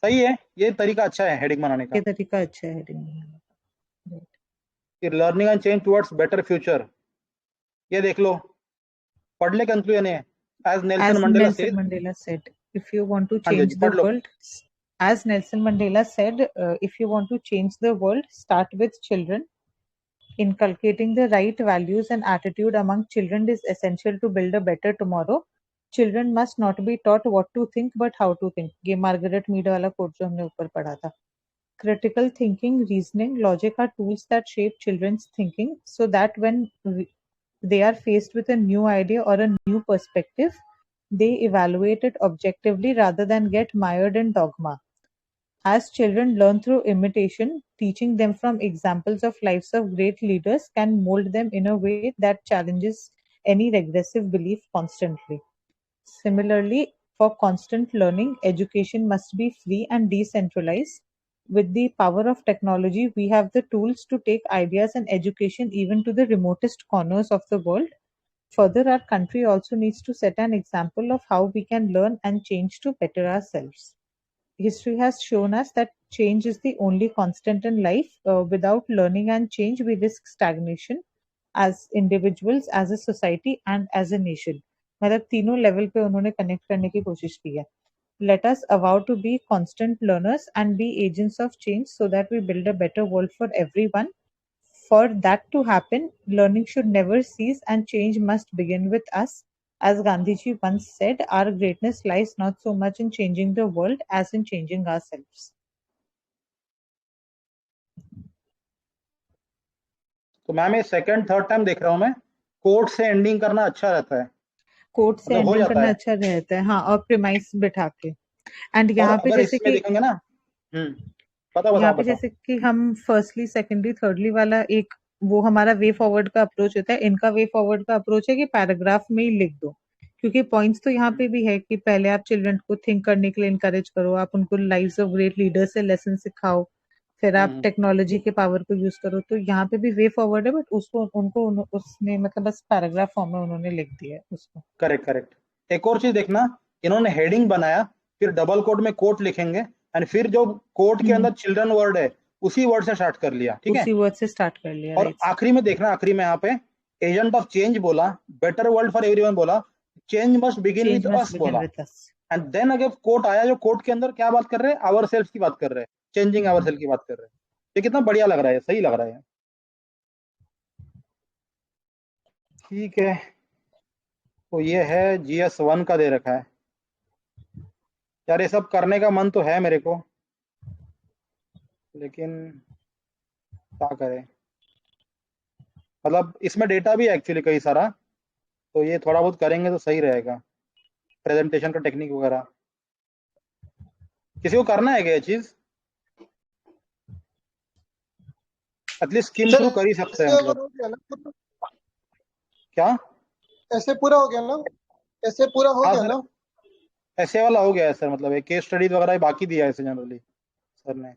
सही है, ये तरीका अच्छा है हेडिंग बनाने का। ये तरीका अच्छा है हेडिंग बनाने का। कि learning and change towards better future. ये देख लो, पढ़ ले कंक्लूजन है। As Nelson As Mandela Nelson said. Mandela said, if you want to हाँ जी, हाँ change जी, the पढ़ लो। world, as Nelson Mandela said, if you want to change the world, start with children. Inculcating the right values and attitude among children is essential to build a better tomorrow. Children must not be taught what to think but how to think. ये मार्गरेट मीड वाला कोट जो हमने ऊपर पढ़ा था. Critical thinking, reasoning, logic are tools that shape children's thinking so that when they are faced with a new idea or a new perspective, they evaluate it objectively rather than get mired in dogma. As children learn through imitation, teaching them from examples of lives of great leaders can mold them in a way that challenges any regressive belief constantly. Similarly, for constant learning, education must be free and decentralized. With the power of technology, we have the tools to take ideas and education even to the remotest corners of the world. Further, our country also needs to set an example of how we can learn and change to better ourselves. History has shown us that change is the only constant in life. Without learning and change, we risk stagnation as individuals, as a society, and as a nation. मतलब तीनों लेवल पे उन्होंने कनेक्ट करने की कोशिश की है. Let us avow to be constant learners and be agents of change so that we build a better world for everyone. For that to happen, learning should never cease and change must begin with us. As Gandhiji once said, our greatness lies not so much in changing the world as in changing ourselves. तो मैम ये सेकंड थर्ड टाइम देख रहा हूँ मैं, कोट से एंडिंग करना अच्छा रहता है. कोट से मतलब हो एंडिंग जाता करना है. अच्छा रहता है, हाँ, और प्रीमाइस बिठा के. एंड और यहाँ पे अगर जैसे इसमें कि देखेंगे ना, बताओ यहाँ बताओ पे बताओ. जैसे कि हम फर्स्टली सेकेंडली थर्डली वाला एक वो हमारा वे फॉरवर्ड का अप्रोच होता है. इनका वे फॉरवर्ड का अप्रोच है कि पैराग्राफ में ही लिख दो, क्योंकि पॉइंट्स तो यहाँ पे भी है कि पहले आप चिल्ड्रन को थिंक करने के लिए इनकरेज करो, आप उनको लाइव्स ऑफ ग्रेट लीडर से लेसन सिखाओ, फिर आप टेक्नोलॉजी के पावर को यूज करो. तो यहाँ पे भी वे फॉरवर्ड है, बट उसको उनको उसने मतलब बस पैराग्राफ फॉर्म में उन्होंने लिख दिया है उसको. Correct correct. एक और चीज देखना, इन्होंने हेडिंग बनाया, फिर डबल कोट में कोट लिखेंगे, एंड फिर जो कोट के अंदर चिल्ड्रन वर्ड है उसी वर्ड से स्टार्ट कर लिया. ठीक है, उसी वर्ड से स्टार्ट कर लिया. और आखिरी में देखना, आखिरी में यहाँ पे एजेंट ऑफ चेंज बोला, बेटर वर्ल्ड फॉर एवरीवन बोला, change must begin with us बोला. एंड देन अगर कोट आया, जो कोट के अंदर क्या बात कर रहे हैं, आवर सेल्फ की बात कर रहे हैं, चेंजिंग आवर सेल्फ की बात कर रहे हैं. ये कितना बढ़िया लग रहा है, सही लग रहा है. ठीक है, तो ये है GS1 का दे रखा है. यार ये सब करने का मन तो है मेरे को, लेकिन क्या करें. मतलब इसमें डेटा भी है एक्चुअली कई सारा, तो ये थोड़ा बहुत करेंगे तो सही रहेगा, प्रेजेंटेशन का टेक्निक वगैरह. किसी को करना है क्या ये चीज? एटलीस्ट स्किम थ्रू कर ही सकते हैं. मतलब क्या ऐसे पूरा हो गया ना? ऐसे पूरा हो गया ना? ऐसे वाला हो गया है सर. मतलब एक केस स्टडीज वगैरह बाकी दिया है जनरली सर ने.